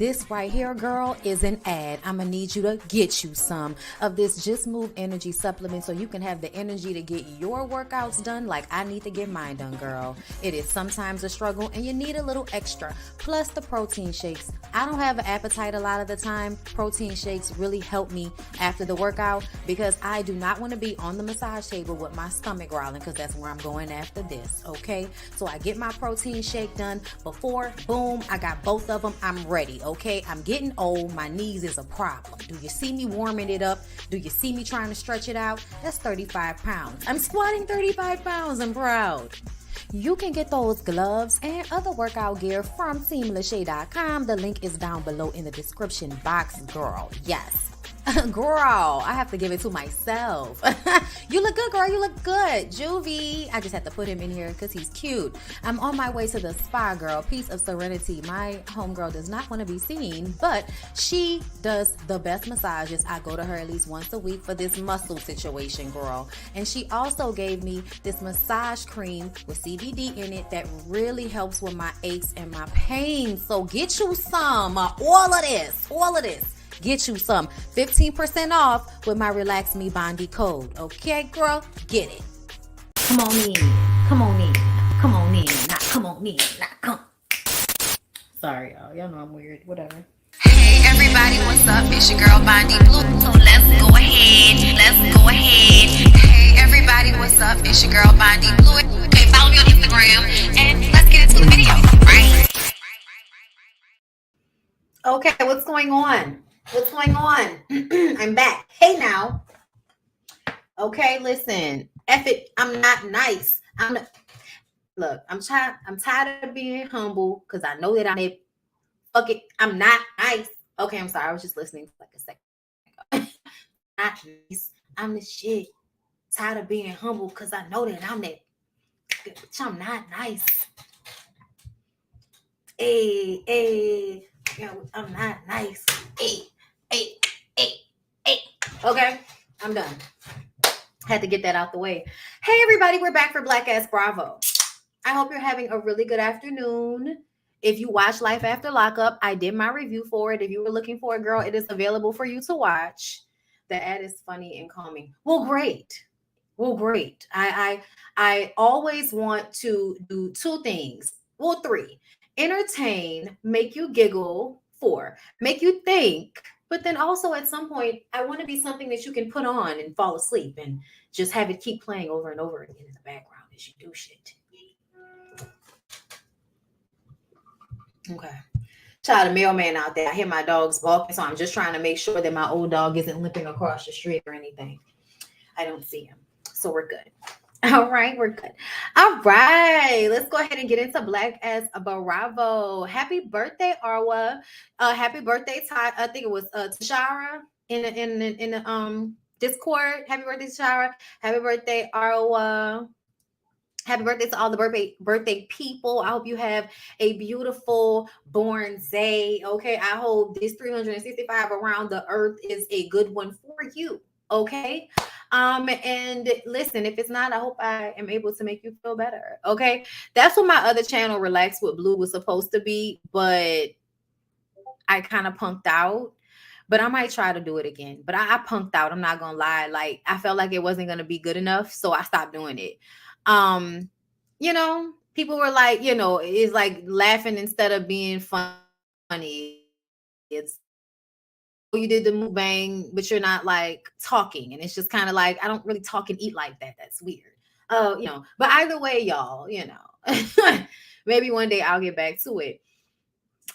This right here, girl, is an ad. I'm gonna need you to get you some of this Just Move Energy supplement so you can have the energy to get your workouts done like I need to get mine done, girl. It is sometimes a struggle and you need a little extra. Plus the protein shakes. I don't have an appetite a lot of the time. Protein shakes really help me after the workout because I do not want to be on the massage table with my stomach growling because that's where I'm going after this, okay? So I get my protein shake done before, boom, I got both of them. I'm ready, okay? I'm getting old. My knees is a problem. Do you see me warming it up? Do you see me trying to stretch it out? That's 35 pounds. I'm squatting 35 pounds. I'm proud. You can get those gloves and other workout gear from TeamLASHAE.com. The link is down below in the description box, girl. Yes. Girl, I have to give it to myself. You look good, girl. You look good. Juvie. I just had to put him in here because he's cute. I'm on my way to the spa, girl. Piece of serenity. My homegirl does not want to be seen, but she does the best massages. I go to her at least once a week for this muscle situation, girl. And she also gave me this massage cream with CBD in it that really helps with my aches and my pain. So get you some. All of this. Get you some. 15% off with my Relax Me Bondi code. Okay, girl? Get it. Come on in. Come on in. Come on in. Not come on in. Not come. Sorry, y'all. Y'all know I'm weird. Whatever. Hey, everybody. What's up? It's your girl, BondyBlue. So let's go ahead. Hey, everybody. What's up? It's your girl, BondyBlue. Okay, follow me on Instagram. And let's get into the video. Right? Okay, what's going on? I'm back. Hey now. Okay, listen. F it. I'm not nice. Look, I'm tired of being humble because I know that fuck it. I'm not nice. Okay, I'm sorry. I was just listening for like a second ago. Not nice. I'm the shit. Tired of being humble because I know that I'm that. Bitch, I'm not nice. Hey. I'm not nice. Hey. Okay, I'm done. Had to get that out the way. Hey, everybody, we're back for Black Ass Bravo. I hope you're having a really good afternoon. If you watch Life After Lockup, I did my review for it. If you were looking for it, girl, it is available for you to watch. The ad is funny and calming. Well, great. I always want to do two things. Well, three. Entertain, make you giggle. 4, make you think. But then also at some point, I want to be something that you can put on and fall asleep and just have it keep playing over and over again in the background as you do shit. Okay. Shout out to mailman out there. I hear my dogs barking, so I'm just trying to make sure that my old dog isn't limping across the street or anything. I don't see him. So we're good. All right, we're good. All right, let's go ahead and get into Black Ass Bravo. Happy birthday, RHOA. Happy birthday, Todd. I think it was Tashara in the Discord. Happy birthday, Tashara. Happy birthday, RHOA. Happy birthday to all the birthday people. I hope you have a beautiful born day. Okay, I hope this 365 around the earth is a good one for you. Okay. And listen, if it's not, I hope I am able to make you feel better. Okay. That's what my other channel, Relax with Blue, was supposed to be, but I kind of punked out. But I might try to do it again. But I punked out. I'm not gonna lie. Like, I felt like it wasn't gonna be good enough, so I stopped doing it. People were like, it's like laughing instead of being funny. It's you did the mukbang, but you're not like talking, and it's just kind of like I don't really talk and eat like that. That's weird. But either way, y'all, maybe one day I'll get back to it.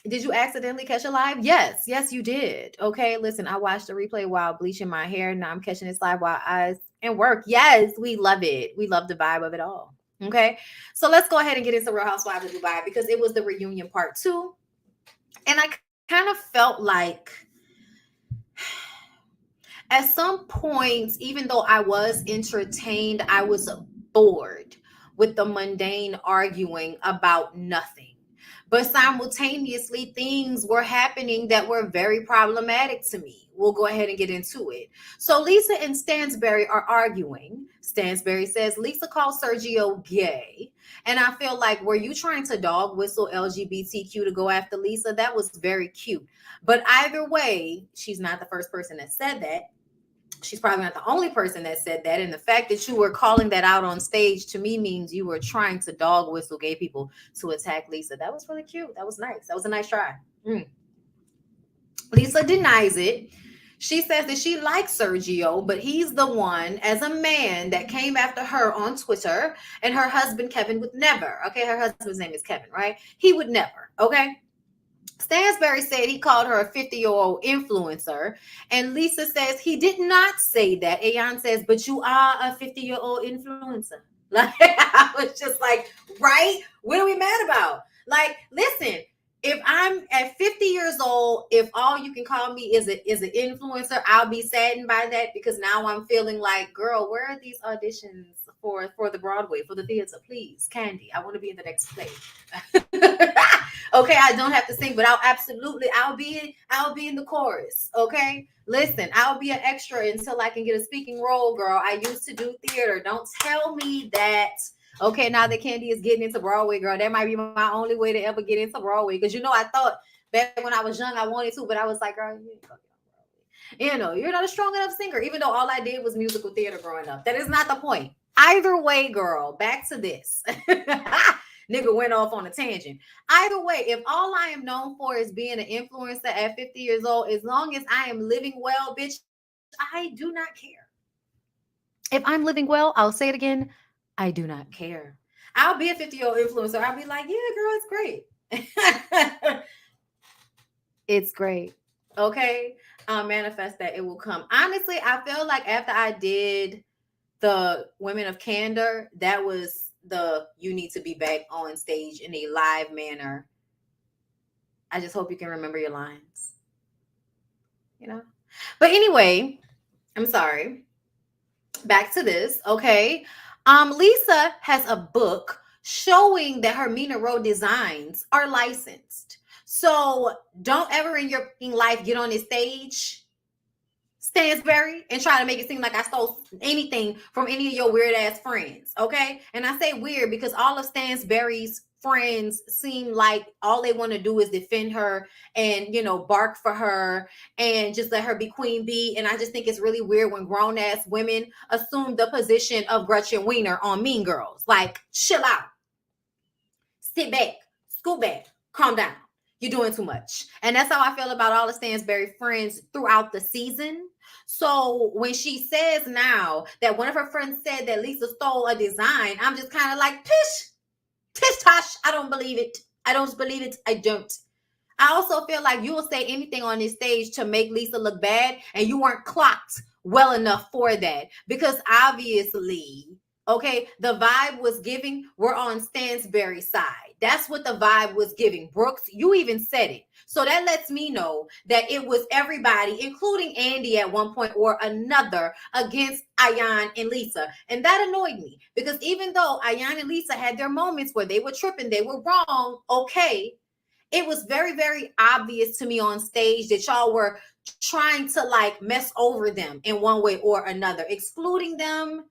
Did you accidentally catch a live? Yes, you did. Okay, listen, I watched the replay while bleaching my hair. Now I'm catching this live while eyes and work. Yes, we love it. We love the vibe of it all. Okay, so let's go ahead and get into Real Housewives of Dubai because it was the reunion part 2, and I kind of felt like at some points, even though I was entertained, I was bored with the mundane arguing about nothing. But simultaneously, things were happening that were very problematic to me. We'll go ahead and get into it. So Lisa and Stansberry are arguing. Stansberry says Lisa called Sergio gay. And I feel like, were you trying to dog whistle LGBTQ to go after Lisa? That was very cute. But either way, she's not the first person that said that. She's probably not the only person that said that. And the fact that you were calling that out on stage to me means you were trying to dog whistle gay people to attack Lisa. That was really cute. That was nice. That was a nice try. Lisa denies it. She says that she likes Sergio, but he's the one, as a man, that came after her on Twitter, and her husband, Kevin, would never. Okay, her husband's name is Kevin, right? He would never, okay? Stansberry said he called her a 50-year-old influencer, and Lisa says he did not say that. Ayan says, but you are a 50-year-old influencer. Like, I was just like, right? What are we mad about? Like, listen, if I'm at 50 years old, if all you can call me is an influencer, I'll be saddened by that, because now I'm feeling like, girl, where are these auditions for the Broadway, for the theater? Please, Kandi, I want to be in the next play. Okay, I don't have to sing, but I'll be in the chorus. Okay, listen, I'll be an extra until I can get a speaking role, girl. I used to do theater. Don't tell me that. Okay, now that Kandi is getting into Broadway, girl, that might be my only way to ever get into Broadway. Because, I thought back when I was young, I wanted to, but I was like, girl, you ain't gonna get on Broadway. You're not a strong enough singer, even though all I did was musical theater growing up. That is not the point. Either way, girl, back to this. Nigga went off on a tangent. Either way, if all I am known for is being an influencer at 50 years old, as long as I am living well, bitch, I do not care. If I'm living well, I'll say it again, I do not care. I'll be a 50-year-old influencer. I'll be like, yeah, girl, it's great. It's great. Okay? I'll manifest that it will come. Honestly, I feel like after I did the Women of Candor, that was you need to be back on stage in a live manner. I just hope you can remember your lines. But anyway, I'm sorry. Back to this, okay? Lisa has a book showing that her Marrero designs are licensed. So don't ever in your life get on this stage, Stansberry, and try to make it seem like I stole anything from any of your weird ass friends, okay? And I say weird because all of Stansberry's friends seem like all they want to do is defend her and, bark for her and just let her be queen bee. And I just think it's really weird when grown ass women assume the position of Gretchen Wiener on Mean Girls. Like, chill out, sit back, scoot back, calm down. You're doing too much. And that's how I feel about all the Stansberry friends throughout the season. So when she says now that one of her friends said that Lisa stole a design, I'm just kind of like, tish tosh. I don't believe it. I don't believe it. I don't. I also feel like you will say anything on this stage to make Lisa look bad, and you weren't clocked well enough for that. Because obviously, okay, the vibe was giving, we're on Stansberry's side. That's what the vibe was giving. Brooks, you even said it. So that lets me know that it was everybody, including Andy at one point or another, against Ayan and Lisa. And that annoyed me, because even though Ayan and Lisa had their moments where they were tripping, they were wrong, okay, it was very, very obvious to me on stage that y'all were trying to mess over them in one way or another, excluding them.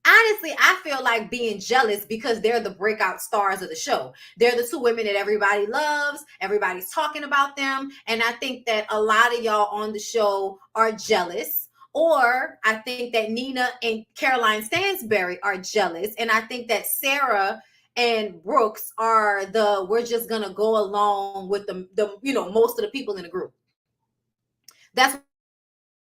Honestly, I feel like being jealous because they're the breakout stars of the show. They're the two women that everybody loves. Everybody's talking about them. And I think that a lot of y'all on the show are jealous. Or I think that Nina and Caroline Stansberry are jealous. And I think that Sarah and Brooks are we're just going to go along with the most of the people in the group. That's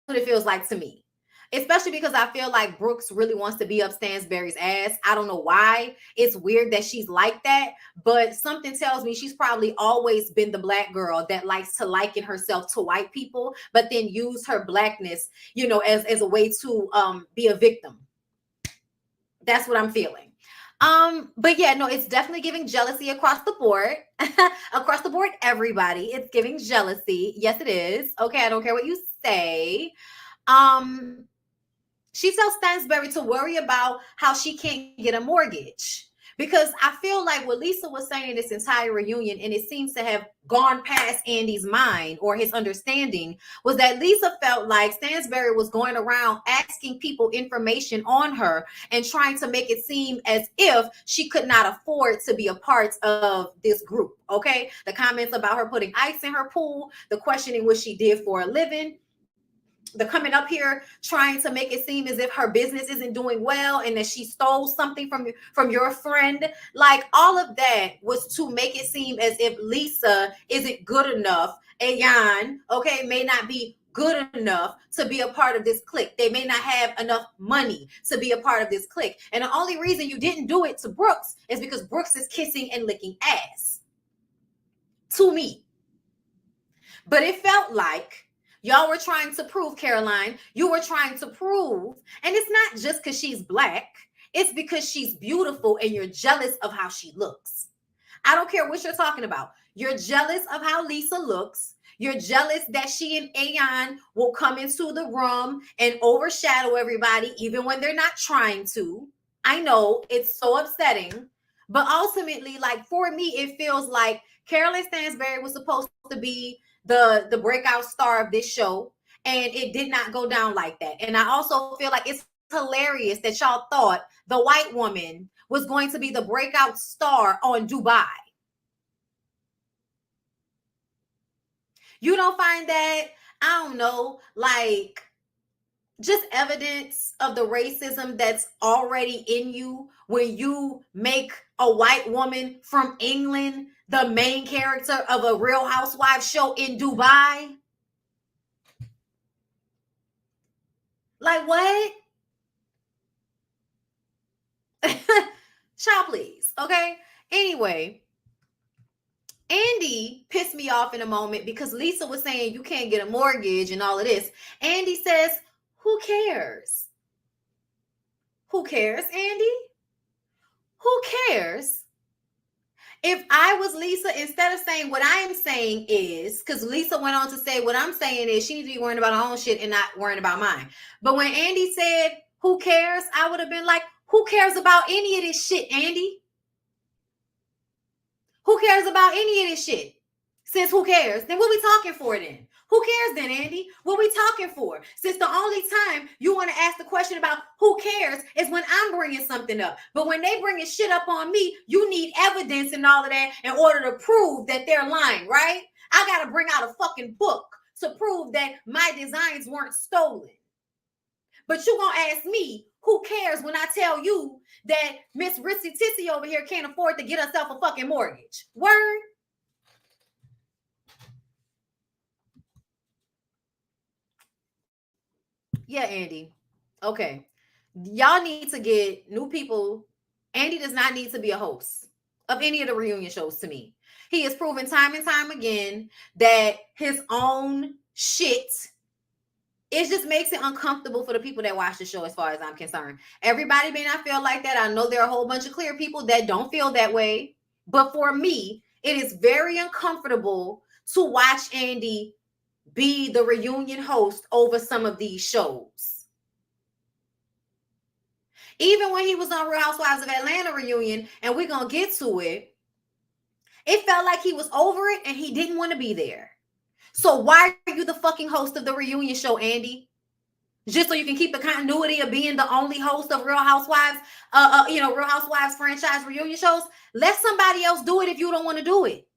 what it feels like to me. Especially because I feel like Brooks really wants to be up Stansberry's ass. I don't know why. It's weird that she's like that, but something tells me she's probably always been the black girl that likes to liken herself to white people, but then use her blackness, as a way to be a victim. That's what I'm feeling. But yeah, no, it's definitely giving jealousy across the board. Across the board, everybody. It's giving jealousy. Yes, it is. Okay, I don't care what you say. She tells Stansberry to worry about how she can't get a mortgage Because I feel like what Lisa was saying in this entire reunion, and it seems to have gone past Andy's mind or his understanding, was that Lisa felt like Stansbury was going around asking people information on her and trying to make it seem as if she could not afford to be a part of this group. Okay. The comments about her putting ice in her pool, the questioning what she did for a living, the coming up here trying to make it seem as if her business isn't doing well and that she stole something from your friend. Like, all of that was to make it seem as if Lisa isn't good enough. Ayan, okay, may not be good enough to be a part of this clique. They may not have enough money to be a part of this clique. And the only reason you didn't do it to Brooks is because Brooks is kissing and licking ass. To me. But it felt like y'all were trying to prove, Caroline, you were trying to prove, and it's not just because she's black, it's because she's beautiful and you're jealous of how she looks. I don't care what you're talking about. You're jealous of how Lisa looks. You're jealous that she and Ayan will come into the room and overshadow everybody, even when they're not trying to. I know it's so upsetting, but ultimately, like, for me, it feels like Carolyn Stansbury was supposed to be the breakout star of this show, and it did not go down like that. And I also feel like it's hilarious that y'all thought the white woman was going to be the breakout star on Dubai. You don't find that, I don't know, like, just evidence of the racism that's already in you when you make a white woman from England the main character of a Real Housewives show in Dubai? Like, what? Child, please. Okay. Anyway, Andy pissed me off in a moment because Lisa was saying you can't get a mortgage and all of this. Andy says, who cares? Who cares, Andy? Who cares? If I was Lisa, instead of saying what I am saying is, because Lisa went on to say what I'm saying is she needs to be worrying about her own shit and not worrying about mine. But when Andy said, who cares? I would have been like, who cares about any of this shit, Andy? Who cares about any of this shit? Since who cares? Then what we talking for then? Who cares then, Andy? What we talking for? Since the only time you want to ask the question about who cares is when I'm bringing something up. But when they bringing shit up on me, you need evidence and all of that in order to prove that they're lying, right? I got to bring out a fucking book to prove that my designs weren't stolen. But you gonna ask me, who cares when I tell you that Miss Ritsy Tissy over here can't afford to get herself a fucking mortgage? Word? Yeah, Andy. Okay. Y'all need to get new people. Andy does not need to be a host of any of the reunion shows to me. He has proven time and time again that his own shit, it just makes it uncomfortable for the people that watch the show as far as I'm concerned. Everybody may not feel like that. I know there are a whole bunch of clear people that don't feel that way. But for me, it is very uncomfortable to watch Andy be the reunion host over some of these shows. Even when he was on Real Housewives of Atlanta reunion, and we're going to get to it, it felt like he was over it and he didn't want to be there. So why are you the fucking host of the reunion show, Andy? Just so you can keep the continuity of being the only host of Real Housewives, Real Housewives franchise reunion shows? Let somebody else do it if you don't want to do it.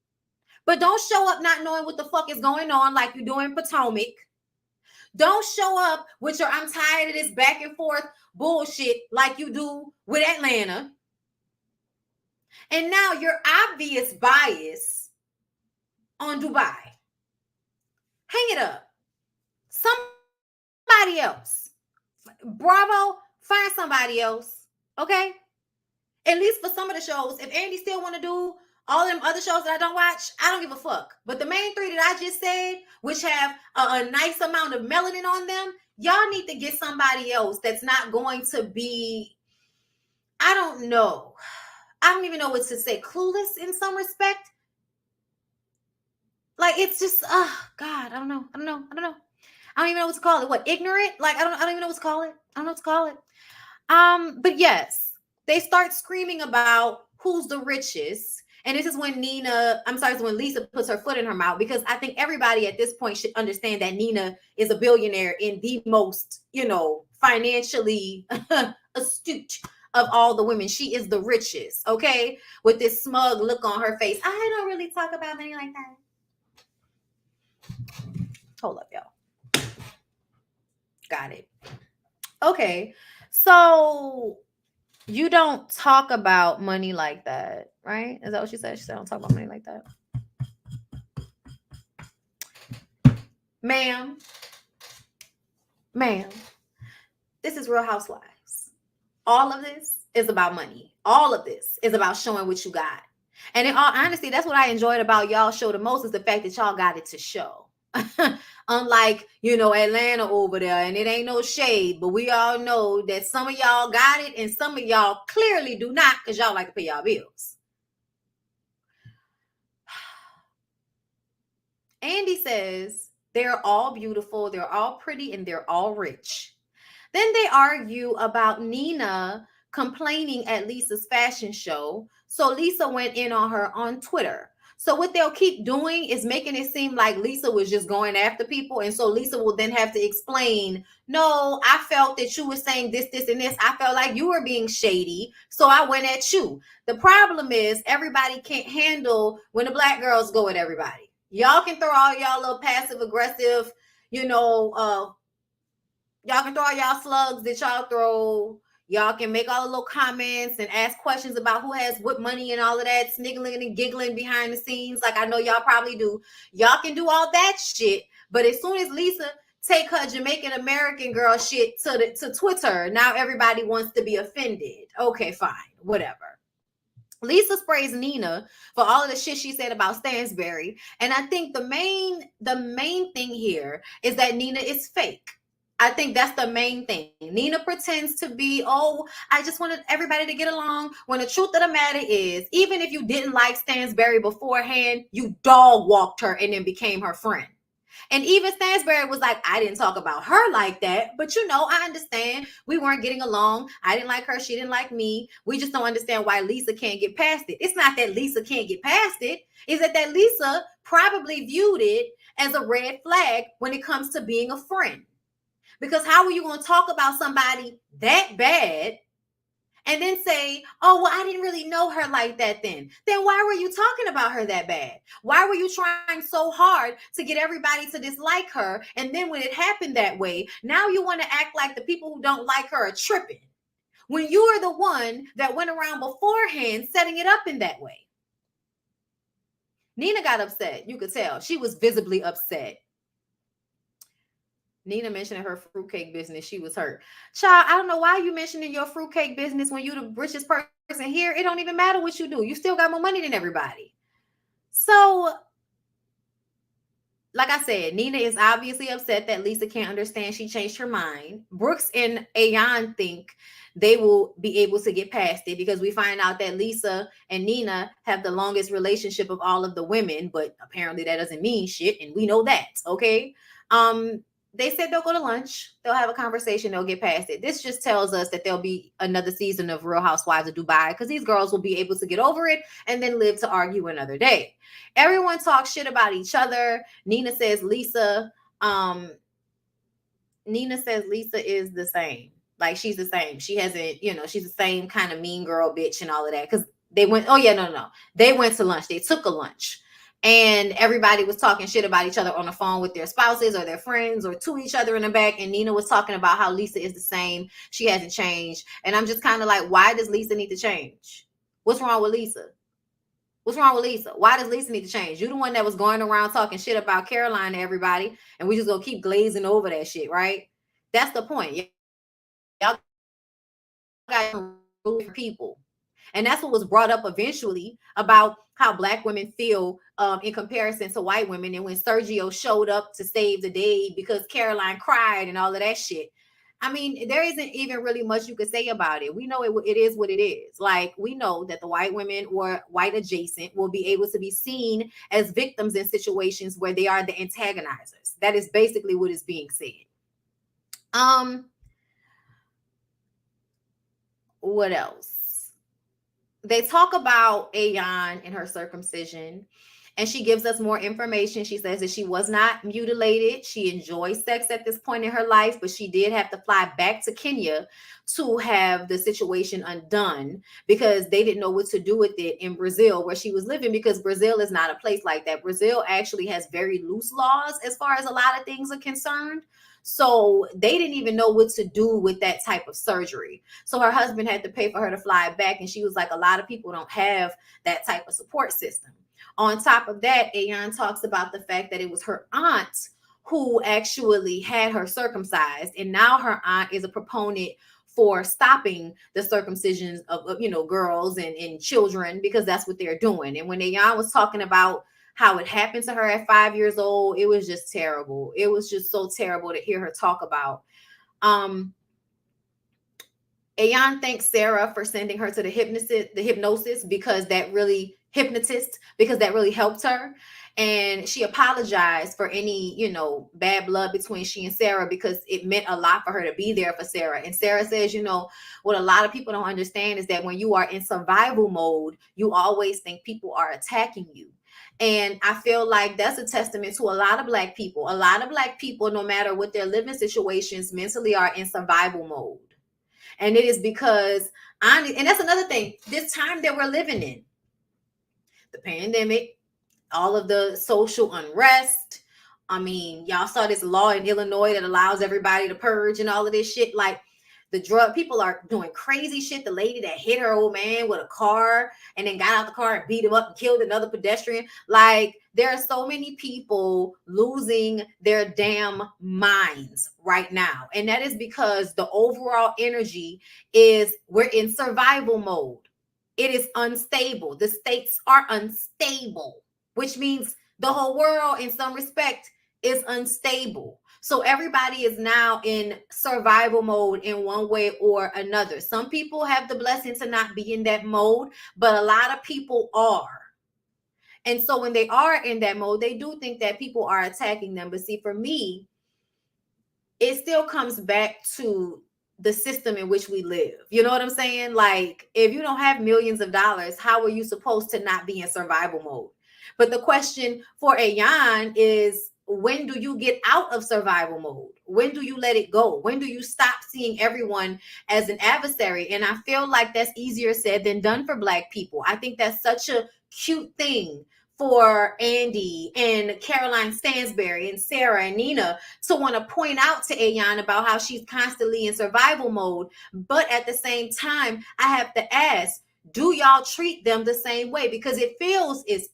But don't show up not knowing what the fuck is going on like you do in Potomac. Don't show up with your I'm tired of this back and forth bullshit like you do with Atlanta. And now your obvious bias on Dubai. Hang it up. Somebody else. Bravo, find somebody else. Okay? At least for some of the shows, if Andy still want to do all them other shows that I don't watch, I don't give a fuck. But the main three that I just said, which have a nice amount of melanin on them, y'all need to get somebody else that's not going to be, I don't know. I don't even know what to say. Clueless in some respect. Like, it's just, God, I don't know. I don't even know what to call it. What, ignorant? Like, I don't even know what to call it. I don't know what to call it. But yes, they start screaming about who's the richest. And this is when when Lisa puts her foot in her mouth, because I think everybody at this point should understand that Nina is a billionaire in the most, financially astute of all the women. She is the richest, okay? With this smug look on her face. I don't really talk about money like that. Hold up, y'all. Got it. Okay, so you don't talk about money like that, right? Is that what she said? She said, I don't talk about money like that. Ma'am, this is Real Housewives. All of this is about money. All of this is about showing what you got. And in all honesty, that's what I enjoyed about y'all show the most, is the fact that y'all got it to show. Unlike, Atlanta over there, and it ain't no shade, but we all know that some of y'all got it and some of y'all clearly do not, because y'all like to pay y'all bills. Andy says they're all beautiful, they're all pretty, and they're all rich. Then they argue about Nina complaining at Lisa's fashion show. So Lisa went in on her on Twitter. So what they'll keep doing is making it seem like Lisa was just going after people. And so Lisa will then have to explain, no, I felt that you were saying this, this, and this. I felt like you were being shady, so I went at you. The problem is everybody can't handle when the black girls go at everybody. Y'all can throw all y'all little passive aggressive, y'all can throw all y'all slugs that y'all throw. Y'all can make all the little comments and ask questions about who has what money and all of that, sniggling and giggling behind the scenes, like I know y'all probably do. Y'all can do all that shit, but as soon as Lisa take her Jamaican American girl shit to Twitter, now everybody wants to be offended. Okay, fine, whatever. Lisa sprays Nina for all of the shit she said about Stansbury, and I think the main thing here is that Nina is fake. I think that's the main thing. Nina pretends to be, I just wanted everybody to get along, when the truth of the matter is, even if you didn't like Stansbury beforehand, you dog walked her and then became her friend. And even Stansbury was like, I didn't talk about her like that, but I understand we weren't getting along. I didn't like her. She didn't like me. We just don't understand why Lisa can't get past it. It's not that Lisa can't get past it. It's that Lisa probably viewed it as a red flag when it comes to being a friend. Because how are you going to talk about somebody that bad and then say, oh, well, I didn't really know her like that then? Then why were you talking about her that bad? Why were you trying so hard to get everybody to dislike her? And then when it happened that way, now you want to act like the people who don't like her are tripping, when you are the one that went around beforehand setting it up in that way. Nina got upset. You could tell. She was visibly upset. Nina mentioning her fruitcake business. She was hurt. Child, I don't know why you mentioning your fruitcake business when you're the richest person here. It don't even matter what you do. You still got more money than everybody. So, like I said, Nina is obviously upset that Lisa can't understand she changed her mind. Brooks and Ayan think they will be able to get past it, because we find out that Lisa and Nina have the longest relationship of all of the women, but apparently that doesn't mean shit, and we know that, okay? They said they'll go to lunch. They'll have a conversation. They'll get past it. This just tells us that there'll be another season of Real Housewives of Dubai, because these girls will be able to get over it and then live to argue another day. Everyone talks shit about each other. Nina says Lisa is the same. Like, she's the same. She hasn't, she's the same kind of mean girl bitch and all of that. Because they went, they went to lunch. They took a lunch. And everybody was talking shit about each other on the phone with their spouses or their friends or to each other in the back. And Nina was talking about how Lisa is the same. She hasn't changed. And I'm just kind of like, why does Lisa need to change? What's wrong with Lisa? What's wrong with Lisa? Why does Lisa need to change? You're the one that was going around talking shit about Caroline to everybody. And we just gonna keep glazing over that shit, right? That's the point. Y'all got people. And that's what was brought up eventually about how Black women feel in comparison to white women. And when Sergio showed up to save the day because Caroline cried and all of that shit. I mean, there isn't even really much you could say about it. We know it is what it is. Like, we know that the white women or white adjacent will be able to be seen as victims in situations where they are the antagonizers. That is basically what is being said. What else? they talk about Ayan and her circumcision, and she gives us more information. She says that she was not mutilated. She enjoys sex at this point in her life, but she did have to fly back to Kenya to have the situation undone because they didn't know what to do with it in Brazil where she was living, because Brazil is not a place like that. Brazil actually has very loose laws as far as a lot of things are concerned. So they didn't even know what to do with that type of surgery. So her husband had to pay for her to fly back. And she was like, a lot of people don't have that type of support system. On top of that, Ayan talks about the fact that it was her aunt who actually had her circumcised. And now her aunt is a proponent for stopping the circumcisions of girls and children, because that's what they're doing. And when Ayan was talking about how it happened to her at 5 years old, it was just terrible. It was just so terrible to hear her talk about. Ayan thanks Sarah for sending her to the hypnotist because that really helped her. And she apologized for any, bad blood between she and Sarah, because it meant a lot for her to be there for Sarah. And Sarah says, what a lot of people don't understand is that when you are in survival mode, you always think people are attacking you. And I feel like that's a testament to a lot of Black people. A lot of Black people, no matter what their living situations, mentally are in survival mode. And it is because, and that's another thing, this time that we're living in, the pandemic, all of the social unrest. I mean, y'all saw this law in Illinois that allows everybody to purge and all of this shit. Like, the drug people are doing crazy shit. The lady that hit her old man with a car and then got out the car and beat him up and killed another pedestrian. Like, there are so many people losing their damn minds right now. And that is because the overall energy is we're in survival mode. It is unstable. The states are unstable, which means the whole world in some respect is unstable. So everybody is now in survival mode in one way or another. Some people have the blessing to not be in that mode, but a lot of people are. And so when they are in that mode, they do think that people are attacking them. But see, for me, it still comes back to the system in which we live. You know what I'm saying? Like, if you don't have millions of dollars, how are you supposed to not be in survival mode? But the question for Ayan is, when do you get out of survival mode? When do you let it go? When do you stop seeing everyone as an adversary? And I feel like that's easier said than done for Black people. I think that's such a cute thing for Andy and Caroline Stansberry and Sarah and Nina to want to point out to Ayan about how she's constantly in survival mode. But at the same time, I have to ask, do y'all treat them the same way? Because it feels as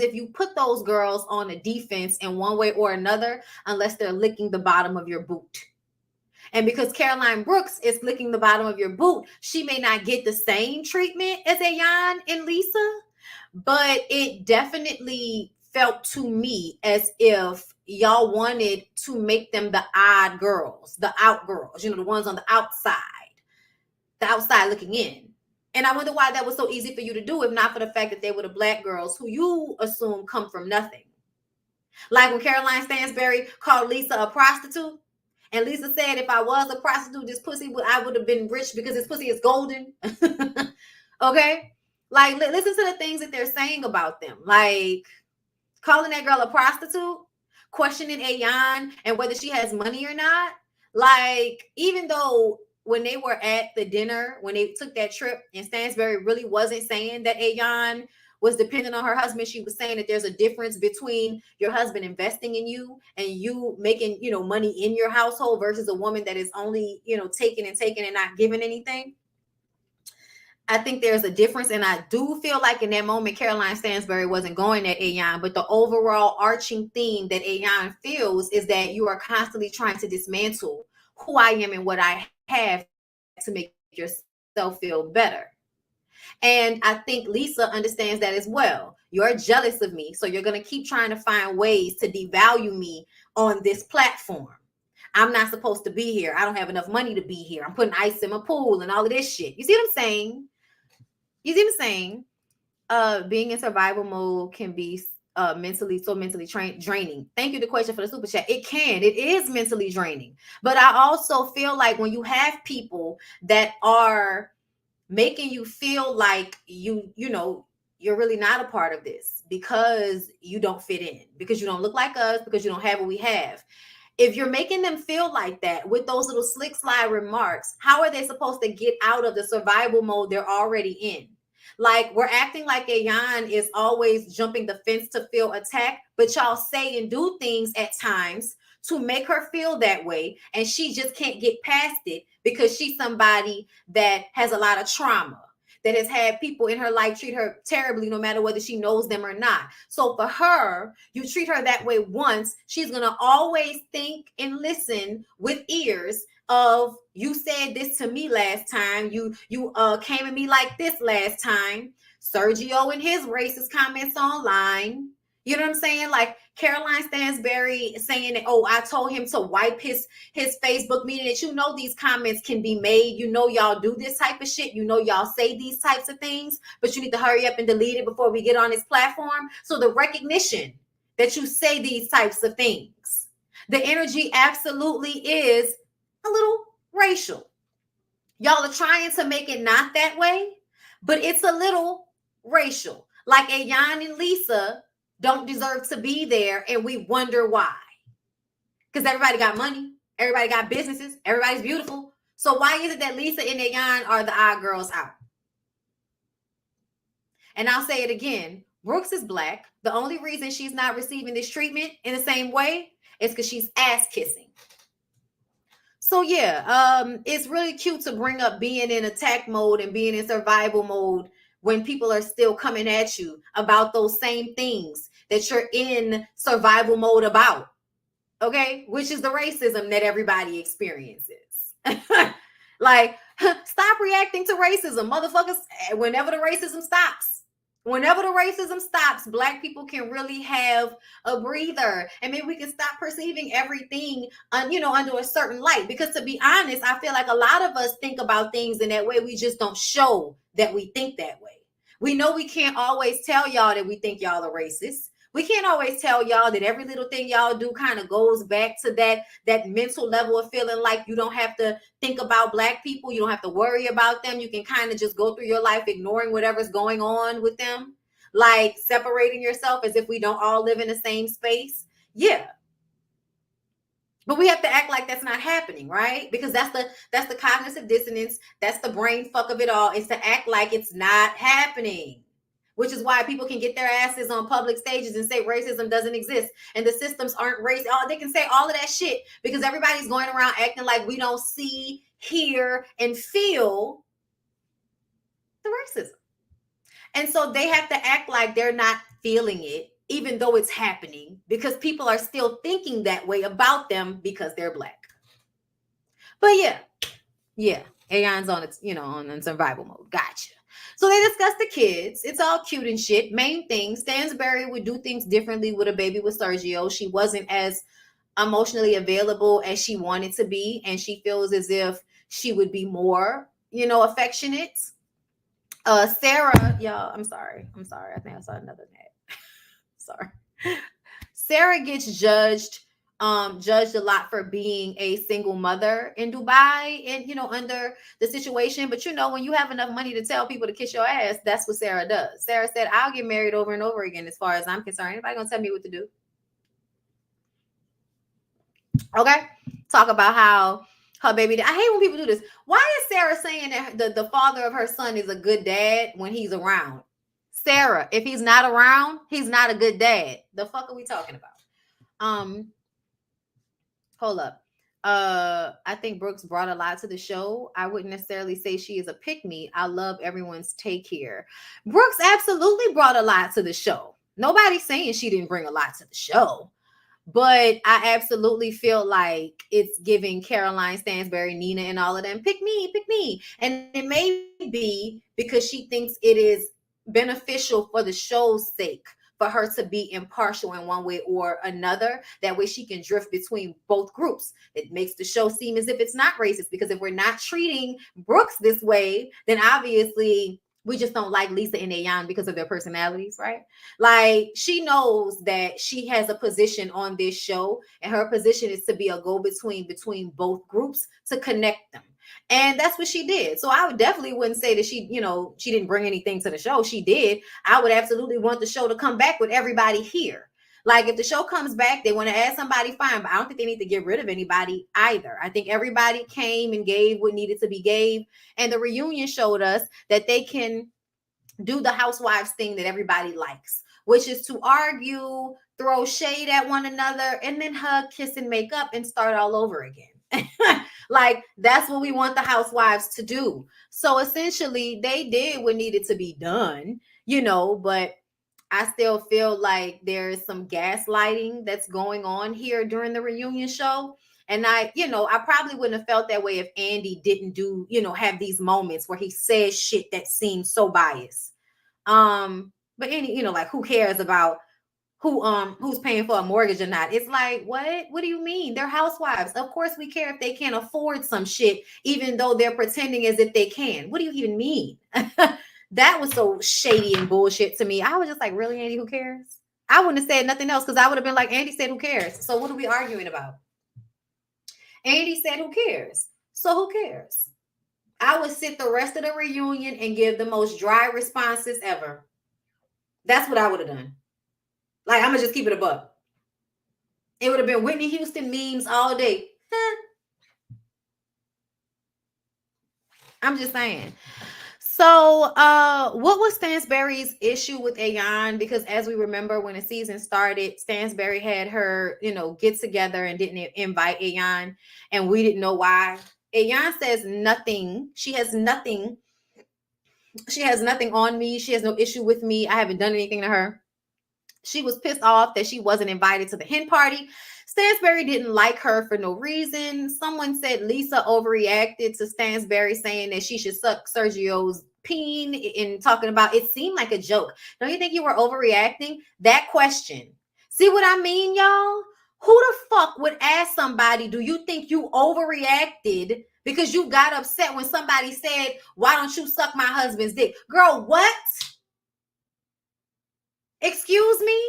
if you put those girls on a defense in one way or another, unless they're licking the bottom of your boot. And because Caroline Brooks is licking the bottom of your boot, she may not get the same treatment as Ayan and Lisa, but it definitely felt to me as if y'all wanted to make them the odd girls, the out girls, the ones on the outside looking in. And I wonder why that was so easy for you to do, if not for the fact that they were the Black girls who you assume come from nothing. Like when Caroline Stansberry called Lisa a prostitute, and Lisa said, if I was a prostitute, this pussy, I would have been rich because this pussy is golden. Okay? Like, listen to the things that they're saying about them. Like, calling that girl a prostitute, questioning Ayan and whether she has money or not. Like, even though when they were at the dinner, when they took that trip, and Stansberry really wasn't saying that Ayan was dependent on her husband, she was saying that there's a difference between your husband investing in you and you making, money in your household versus a woman that is only, taking and not giving anything. I think there's a difference. And I do feel like in that moment, Caroline Stansberry wasn't going at Ayan, but the overall arching theme that Ayan feels is that you are constantly trying to dismantle who I am and what I have to make yourself feel better. And I think Lisa understands that as well. You're jealous of me, so you're going to keep trying to find ways to devalue me on this platform. I'm not supposed to be here. I don't have enough money to be here. I'm putting ice in my pool and all of this shit. You see what I'm saying? Being in survival mode can be mentally draining. Thank you, the question for the super chat. It is mentally draining. But I also feel like when you have people that are making you feel like you're really not a part of this because you don't fit in, because you don't look like us, because you don't have what we have. If you're making them feel like that with those little slick slide remarks, how are they supposed to get out of the survival mode they're already in? Like, we're acting like Ayan is always jumping the fence to feel attacked, but y'all say and do things at times to make her feel that way, and she just can't get past it because she's somebody that has a lot of trauma, that has had people in her life treat her terribly, no matter whether she knows them or not. So for her, you treat her that way once, she's going to always think and listen with ears of, you said this to me last time. You came at me like this last time. Sergio and his racist comments online. You know what I'm saying? Like Caroline Stansberry saying that, oh, I told him to wipe his Facebook, meaning that these comments can be made. Y'all do this type of shit. Y'all say these types of things, but you need to hurry up and delete it before we get on this platform. So the recognition that you say these types of things, the energy absolutely is a little racial. Y'all are trying to make it not that way, but it's a little racial. Like Ayan and Lisa don't deserve to be there, and we wonder why. Because everybody got money, everybody got businesses, everybody's beautiful. So why is it that Lisa and Ayan are the odd girls out? And I'll say it again, Brooks is Black. The only reason she's not receiving this treatment in the same way is because she's ass kissing. So yeah, it's really cute to bring up being in attack mode and being in survival mode when people are still coming at you about those same things that you're in survival mode about, okay? Which is the racism that everybody experiences. Like, stop reacting to racism, motherfuckers. Whenever the racism stops, Black people can really have a breather, and maybe we can stop perceiving everything, under a certain light. Because to be honest, I feel like a lot of us think about things in that way. We just don't show that we think that way. We know we can't always tell y'all that we think y'all are racist. We can't always tell y'all that every little thing y'all do kind of goes back to that mental level of feeling like you don't have to think about Black people. You don't have to worry about them. You can kind of just go through your life ignoring whatever's going on with them, like separating yourself as if we don't all live in the same space. Yeah. But we have to act like that's not happening, right? Because that's the cognitive dissonance. That's the brain fuck of it all, is to act like it's not happening. Which is why people can get their asses on public stages and say racism doesn't exist and the systems aren't racist. They can say all of that shit because everybody's going around acting like we don't see, hear, and feel the racism. And so they have to act like they're not feeling it, even though it's happening, because people are still thinking that way about them because they're Black. But yeah, Ayan's on its, on survival mode. Gotcha. So they discuss the kids. It's all cute and shit. Main thing, Stansberry would do things differently with a baby with Sergio. She wasn't as emotionally available as she wanted to be, and she feels as if she would be more, affectionate. Sarah, y'all, I'm sorry. I think I saw another net. Sorry. Sarah gets judged a lot for being a single mother in Dubai and, under the situation. But, when you have enough money to tell people to kiss your ass, that's what Sarah does. Sarah said, I'll get married over and over again as far as I'm concerned. Anybody gonna tell me what to do? Okay. Talk about how her baby, I hate when people do this. Why is Sarah saying that the father of her son is a good dad when he's around? Sarah, if he's not around, he's not a good dad. The fuck are we talking about? Hold up. I think Brooks brought a lot to the show. I wouldn't necessarily say she is a pick-me. I love everyone's take here. Brooks absolutely brought a lot to the show. Nobody's saying she didn't bring a lot to the show. But I absolutely feel like it's giving Caroline Stansberry, Nina, and all of them, pick me. And it may be because she thinks it is beneficial for the show's sake for her to be impartial in one way or another. That way she can drift between both groups. It makes the show seem as if it's not racist, because if we're not treating Brooks this way, then obviously we just don't like Lisa and Ayan because of their personalities, right? Like, she knows that she has a position on this show, and her position is to be a go-between between both groups to connect them. And that's what she did. So I would definitely wouldn't say that she, she didn't bring anything to the show. She did. I would absolutely want the show to come back with everybody here. Like if the show comes back, they want to add somebody, fine. But I don't think they need to get rid of anybody either. I think everybody came and gave what needed to be gave. And the reunion showed us that they can do the housewives thing that everybody likes, which is to argue, throw shade at one another, and then hug, kiss, and make up and start all over again. Like that's what we want the housewives to do. So essentially they did what needed to be done, but I still feel like there's some gaslighting that's going on here during the reunion show. And I probably wouldn't have felt that way if Andy didn't do, have these moments where he says shit that seems so biased. But Andy, like who cares about who's paying for a mortgage or not? It's like, what do you mean? They're housewives. Of course we care if they can't afford some shit, even though they're pretending as if they can. What do you even mean? That was so shady and bullshit to me. I was just like, really, Andy, who cares? I wouldn't have said nothing else because I would have been like, Andy said, who cares? So what are we arguing about? Andy said, who cares? So who cares? I would sit the rest of the reunion and give the most dry responses ever. That's what I would have done. Like, I'm going to just keep it a buck. It would have been Whitney Houston memes all day. I'm just saying. So, what was Stansberry's issue with Ayan? Because as we remember, when the season started, Stansberry had her, get together and didn't invite Ayan, and we didn't know why. Ayan says nothing. She has nothing. She has nothing on me. She has no issue with me. I haven't done anything to her. She was pissed off that she wasn't invited to the hen party. Stansberry didn't like her for no reason. Someone said Lisa overreacted to Stansberry saying that she should suck Sergio's peen and talking about it seemed like a joke. Don't you think you were overreacting? That question. See what I mean, y'all? Who the fuck would ask somebody, do you think you overreacted because you got upset when somebody said, why don't you suck my husband's dick? Girl, what? Excuse me?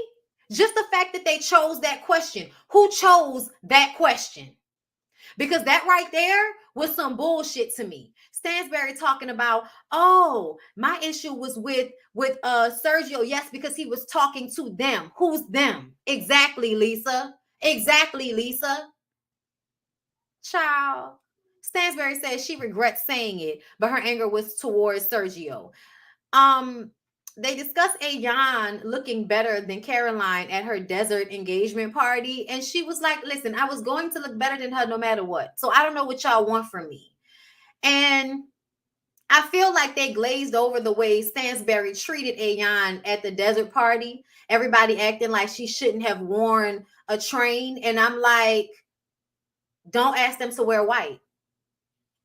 Just the fact that they chose that question. Who chose that question? Because that right there was some bullshit to me. Stansberry talking about, oh, my issue was with Sergio. Yes, because he was talking to them. Who's them? Exactly, Lisa. Exactly, Lisa. Child. Stansberry says she regrets saying it, but her anger was towards Sergio. They discussed Ayan looking better than Caroline at her desert engagement party. And she was like, listen, I was going to look better than her no matter what. So I don't know what y'all want from me. And I feel like they glazed over the way Stansberry treated Ayan at the desert party. Everybody acting like she shouldn't have worn a train. And I'm like, don't ask them to wear white.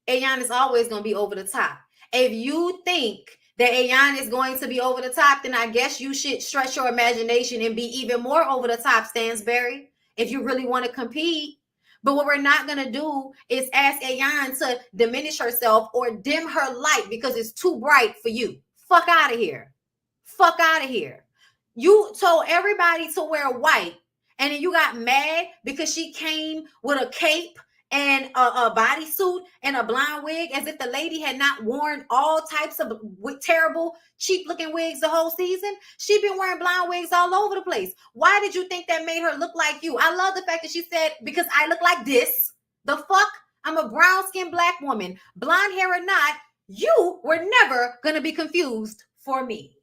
Ayan is always going to be over the top. If you think that Ayan is going to be over the top, then I guess you should stretch your imagination and be even more over the top, Stansberry, if you really want to compete. But what we're not going to do is ask Ayan to diminish herself or dim her light because it's too bright for you. Fuck out of here. Fuck out of here. You told everybody to wear white, and then you got mad because she came with a cape and a bodysuit and a blonde wig, as if the lady had not worn all types of terrible, cheap-looking wigs the whole season. She'd been wearing blonde wigs all over the place. Why did you think that made her look like you? I love the fact that she said, because I look like this. The fuck? I'm a brown-skinned black woman. Blonde hair or not, you were never going to be confused for me.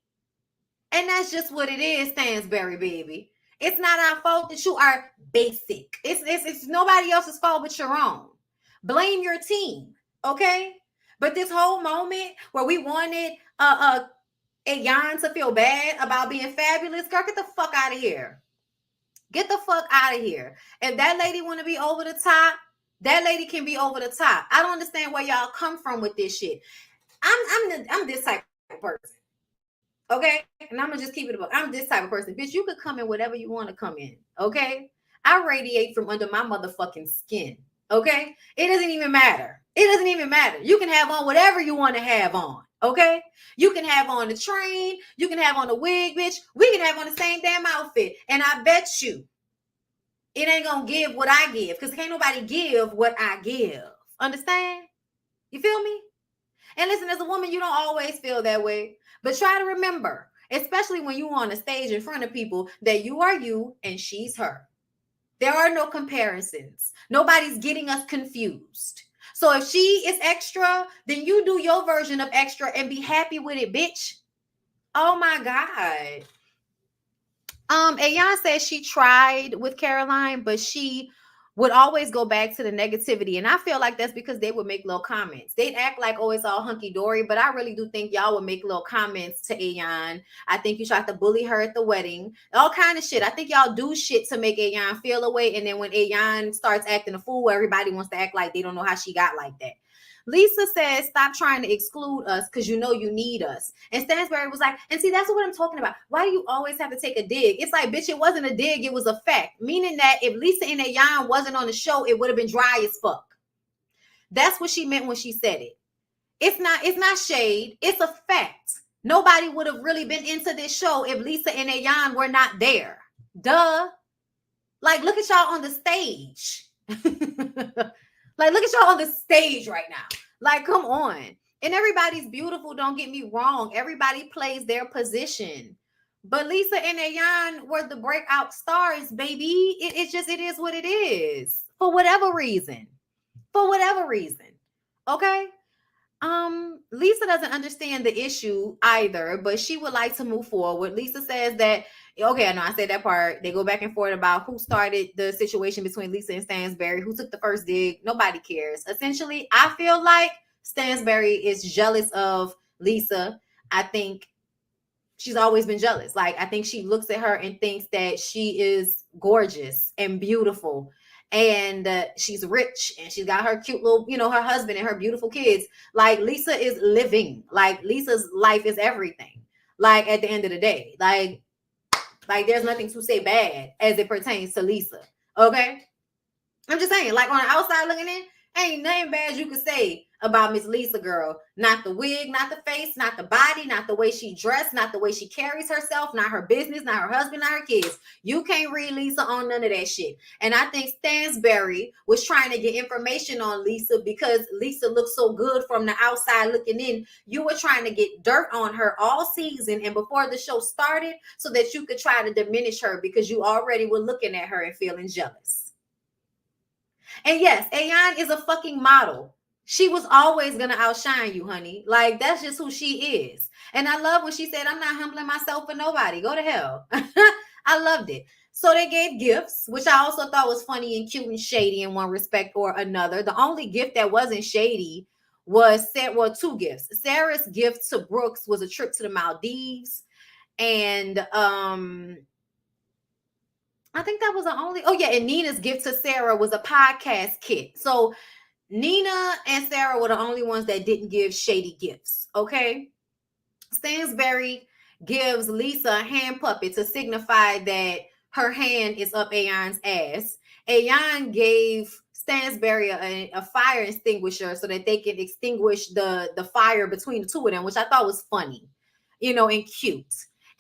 And that's just what it is, Stansberry, baby. It's not our fault that you are basic. It's nobody else's fault but your own. Blame your team, okay? But this whole moment where we wanted Ayan to feel bad about being fabulous, girl, get the fuck out of here. Get the fuck out of here. If that lady want to be over the top, that lady can be over the top. I don't understand where y'all come from with this shit. I'm this type of person. Okay, and I'm gonna just keep it above. I'm this type of person, bitch. You could come in whatever you want to come in. Okay, I radiate from under my motherfucking skin. Okay, it doesn't even matter. It doesn't even matter. You can have on whatever you want to have on. Okay, you can have on the train. You can have on the wig, bitch. We can have on the same damn outfit, and I bet you it ain't gonna give what I give because can't nobody give what I give. Understand? You feel me? And listen, as a woman, you don't always feel that way. But try to remember, especially when you're on a stage in front of people, that you are you and she's her. There are no comparisons. Nobody's getting us confused. So if she is extra, then you do your version of extra and be happy with it, bitch. Oh my God. Ayan says she tried with Caroline, but she would always go back to the negativity. And I feel like that's because they would make little comments. They'd act like, oh, it's all hunky-dory, but I really do think y'all would make little comments to Ayan. I think you tried to bully her at the wedding. All kind of shit. I think y'all do shit to make Ayan feel away. And then when Ayan starts acting a fool, everybody wants to act like they don't know how she got like that. Lisa says, stop trying to exclude us because you know you need us. And Stansberry was like, and see, that's what I'm talking about. Why do you always have to take a dig? It's like, bitch, it wasn't a dig. It was a fact. Meaning that if Lisa and Ayan wasn't on the show, it would have been dry as fuck. That's what she meant when she said it. It's not shade. It's a fact. Nobody would have really been into this show if Lisa and Ayan were not there. Duh. Like, look at y'all on the stage. Like, look at y'all on the stage right now. Like, come on. And everybody's beautiful. Don't get me wrong. Everybody plays their position. But Lisa and Ayan were the breakout stars, baby. It is what it is. For whatever reason. For whatever reason. Okay? Lisa doesn't understand the issue either, but she would like to move forward. Lisa says that, okay, I know I said that part. They go back and forth about who started the situation between Lisa and Stansberry, who took the first dig. Nobody cares. Essentially, I feel like Stansberry is jealous of Lisa. I think she's always been jealous. Like, I think she looks at her and thinks that she is gorgeous and beautiful. And she's rich and she's got her cute little, her husband and her beautiful kids. Like, Lisa is living. Like, Lisa's life is everything. Like, at the end of the day, like there's nothing to say bad as it pertains to Lisa. Okay. I'm just saying, like, on the outside looking in, ain't nothing bad you could say about Miss Lisa, girl. Not the wig, not the face, not the body, not the way she dressed, not the way she carries herself, not her business, not her husband, not her kids. You can't read Lisa on none of that shit. And I think Stansberry was trying to get information on Lisa because Lisa looked so good from the outside looking in. You were trying to get dirt on her all season and before the show started so that you could try to diminish her because you already were looking at her and feeling jealous. And yes, Ayan is a fucking model. She was always going to outshine you, honey. Like, that's just who she is. And I love when she said, I'm not humbling myself for nobody. Go to hell. I loved it. So they gave gifts, which I also thought was funny and cute and shady in one respect or another. The only gift that wasn't shady was, two gifts. Sarah's gift to Brooks was a trip to the Maldives. And I think that was the only, and Nina's gift to Sarah was a podcast kit. So Nina and Sarah were the only ones that didn't give shady gifts, okay? Stansberry gives Lisa a hand puppet to signify that her hand is up Ayan's ass. Ayan gave Stansberry a fire extinguisher so that they can extinguish the fire between the two of them, which I thought was funny, and cute.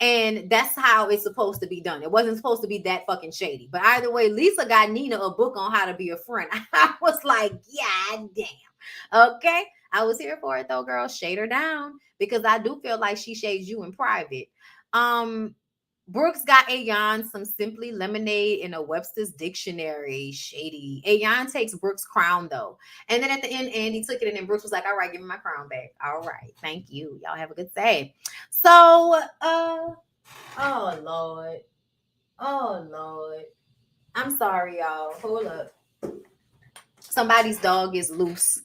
And that's how it's supposed to be done. It wasn't supposed to be that fucking shady. But either way, Lisa got Nina a book on how to be a friend. I was like, yeah, damn. Okay. I was here for it though, girl. Shade her down because I do feel like she shades you in private. Brooks got Ayan some Simply Lemonade in a Webster's Dictionary. Shady. Ayan takes Brooks' crown though. And then at the end, Andy took it and then Brooks was like, all right, give me my crown back. All right. Thank you. Y'all have a good day. So, oh Lord. I'm sorry, y'all. Hold up. Somebody's dog is loose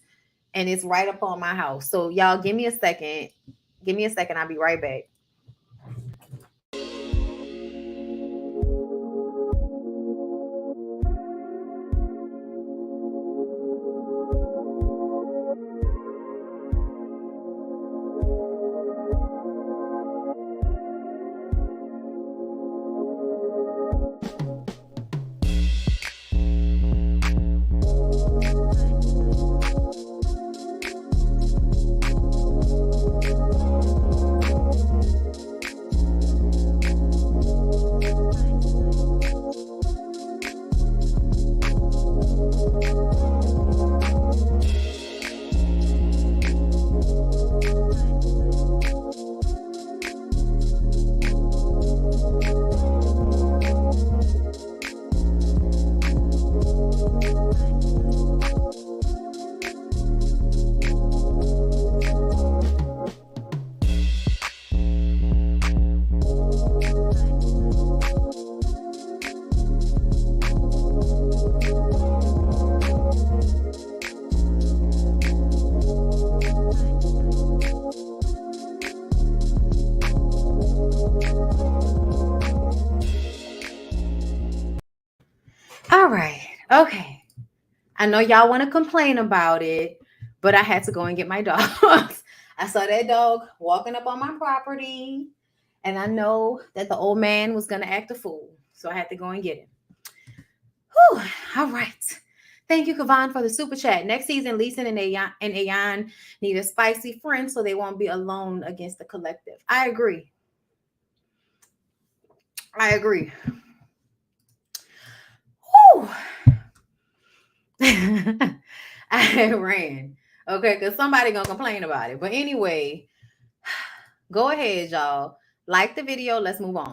and it's right up on my house. So y'all give me a second. I'll be right back. Okay. I know y'all want to complain about it, but I had to go and get my dogs. I saw that dog walking up on my property, and I know that the old man was going to act a fool. So I had to go and get him. Whew. All right. Thank you, Kavan, for the super chat. Next season, Leeson and Ayan need a spicy friend so they won't be alone against the collective. I agree. I agree. Whew. I ran. Okay, because somebody gonna complain about it. But anyway, go ahead, y'all. Like the video. Let's move on.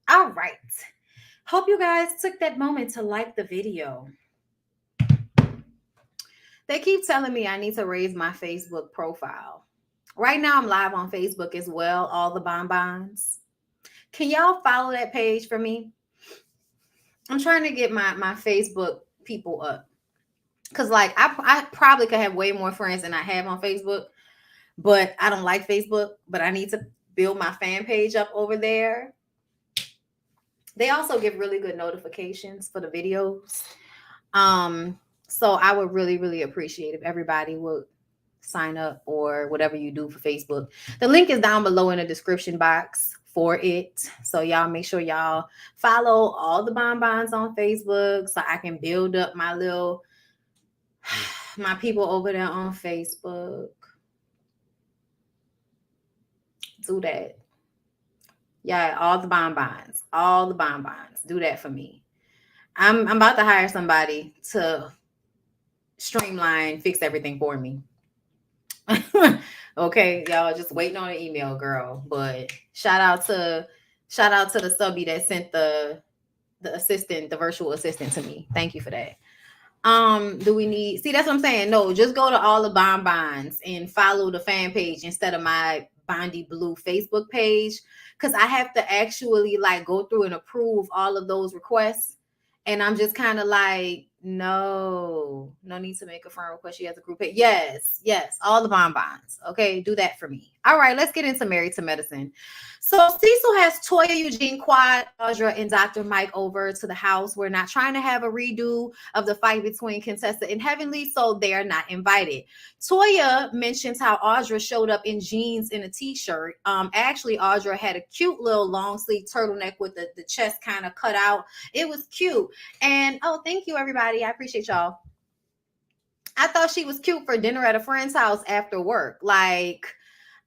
All right. Hope you guys took that moment to like the video. They keep telling me I need to raise my Facebook profile. Right now, I'm live on Facebook as well, all the bonbons. Can y'all follow that page for me? I'm trying to get my Facebook people up. Because, like, I probably could have way more friends than I have on Facebook. But I don't like Facebook. But I need to build my fan page up over there. They also give really good notifications for the videos. So I would really, really appreciate if everybody would sign up or whatever you do for Facebook. The link is down below in the description box for it. So y'all make sure y'all follow all the bonbons on Facebook so I can build up my people over there on Facebook. Do that. Yeah, all the bonbons. Do that for me. I'm about to hire somebody to streamline, fix everything for me. Okay, y'all just waiting on an email, girl. But shout out to the subby that sent the assistant, the virtual assistant to me. Thank you for that. Do we need, see, that's what I'm saying. No, just go to all the bonbons and follow the fan page instead of my BondyBlue Facebook page, because I have to actually like go through and approve all of those requests. And I'm just kind of like, no need to make a friend request. She has a group page. Yes, all the bonbons. Okay, do that for me. All right, let's get into Married to Medicine. So Cecil has Toya, Eugene, Quad, Audra, and Dr. Mike over to the house. We're not trying to have a redo of the fight between Contessa and Heavenly, so they are not invited. Toya mentions how Audra showed up in jeans and a t-shirt. Actually, Audra had a cute little long sleeve turtleneck with the chest kind of cut out. It was cute. And oh, thank you, everybody. I appreciate y'all. I thought she was cute for dinner at a friend's house after work. Like,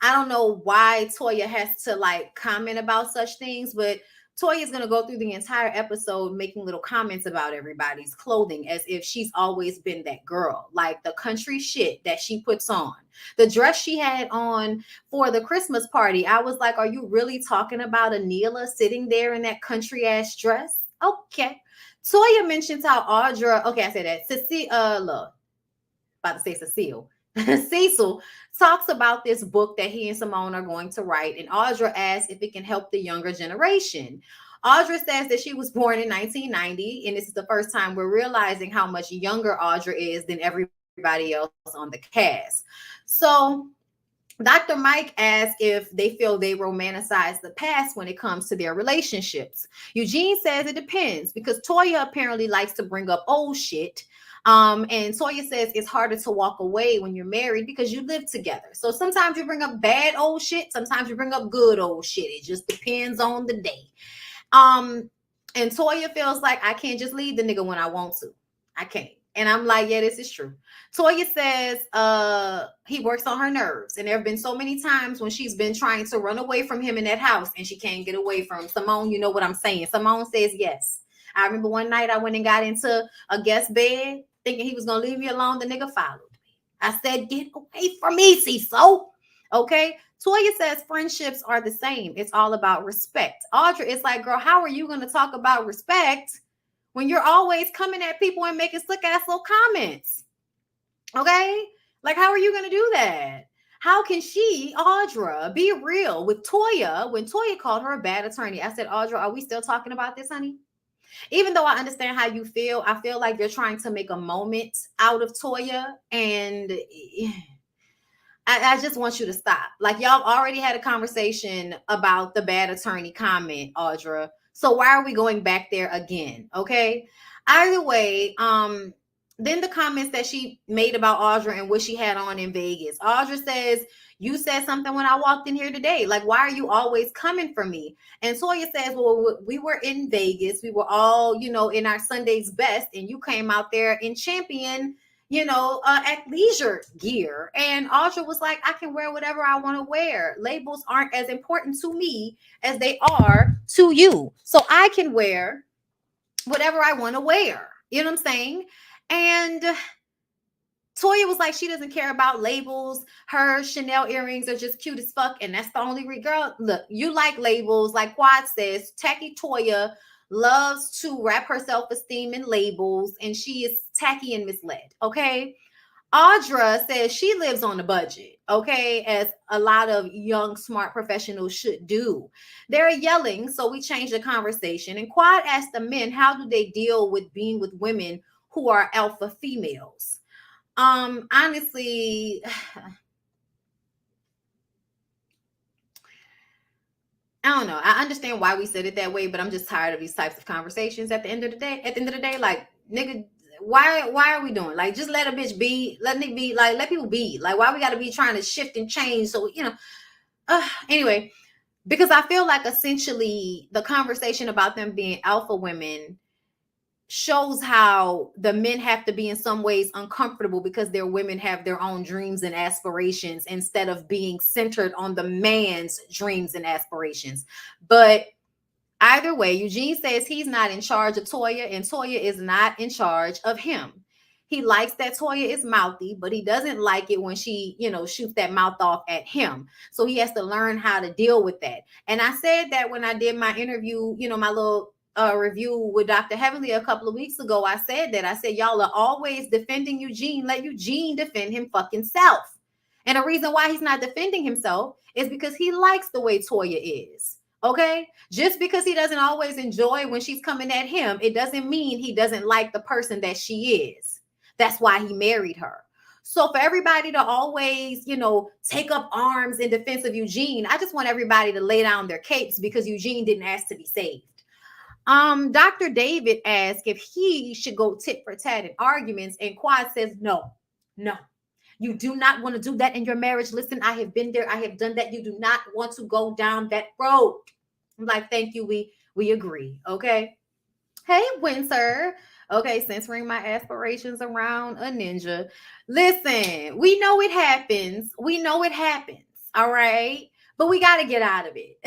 I don't know why Toya has to like comment about such things, but Toya is going to go through the entire episode making little comments about everybody's clothing as if she's always been that girl. Like the country shit that she puts on. The dress she had on for the Christmas party. I was like, are you really talking about Anila sitting there in that country ass dress? Okay. Toya mentions how Audra, okay, I said that. Cecile, about to say Cecile. Cecil talks about this book that he and Simone are going to write, and Audra asks if it can help the younger generation. Audra says that she was born in 1990, and this is the first time we're realizing how much younger Audra is than everybody else on the cast. So Dr. Mike asks if they feel they romanticize the past when it comes to their relationships. Eugene says it depends because Toya apparently likes to bring up old shit. And Toya says it's harder to walk away when you're married because you live together. So sometimes you bring up bad old shit. Sometimes you bring up good old shit. It just depends on the day. And Toya feels like I can't just leave the nigga when I want to. I can't. And I'm like, yeah, this is true. Toya says he works on her nerves. And there have been so many times when she's been trying to run away from him in that house and she can't get away from him. Simone, you know what I'm saying. Simone says yes. I remember one night I went and got into a guest bed thinking he was going to leave me alone. The nigga followed me. I said, get away from me, Cecil. Okay. Toya says friendships are the same. It's all about respect. Audra is like, girl, how are you going to talk about respect when you're always coming at people and making slick ass little comments? Okay. Like, how are you going to do that? how can she, Audra, be real with Toya when Toya called her a bad attorney? I said, Audra, are we still talking about this, honey? Even though I understand how you feel, I feel like you're trying to make a moment out of Toya. And I just want you to stop. Like, y'all already had a conversation about the bad attorney comment, Audra. So why are we going back there again? Okay. Either way, then the comments that she made about Audra and what she had on in Vegas. Audra says, you said something when I walked in here today. Like, why are you always coming for me? And Toya says, well, we were in Vegas. We were all, in our Sunday's best. And you came out there in champion, athleisure gear. And Audra was like, I can wear whatever I want to wear. Labels aren't as important to me as they are to you. So I can wear whatever I want to wear. You know what I'm saying? And Toya was like, she doesn't care about labels. Her Chanel earrings are just cute as fuck. And that's the only girl. Look, you like labels. Like Quad says, tacky Toya loves to wrap her self-esteem in labels. And she is tacky and misled. Okay. Audra says she lives on a budget. Okay. As a lot of young, smart professionals should do. They're yelling. So we changed the conversation. And Quad asked the men, how do they deal with being with women who are alpha females? Honestly, I don't know. I understand why we said it that way, but I'm just tired of these types of conversations at the end of the day. Like, nigga, why are we doing? Like, just let a bitch be, let it be, like, let people be. Like, why we gotta be trying to shift and change? So, anyway, because I feel like essentially the conversation about them being alpha women shows how the men have to be in some ways uncomfortable because their women have their own dreams and aspirations instead of being centered on the man's dreams and aspirations. But either way, Eugene says he's not in charge of Toya and Toya is not in charge of him. He likes that Toya is mouthy, but he doesn't like it when she, shoots that mouth off at him. So he has to learn how to deal with that. And I said that when I did my interview, my little review with Dr. Heavenly a couple of weeks ago. I said y'all are always defending Eugene. Let Eugene defend him fucking self. And the reason why he's not defending himself is because he likes the way Toya is. Okay? Just because he doesn't always enjoy when she's coming at him, it doesn't mean he doesn't like the person that she is. That's why he married her. So for everybody to always, take up arms in defense of Eugene, I just want everybody to lay down their capes because Eugene didn't ask to be saved. Dr. David asked if he should go tit for tat in arguments, and Quad says, no, you do not want to do that in your marriage. Listen, I have been there. I have done that. You do not want to go down that road. I'm like, thank you. We agree. Okay. Hey, Windsor. Okay. Censoring my aspirations around a ninja. Listen, we know it happens. All right. But we got to get out of it.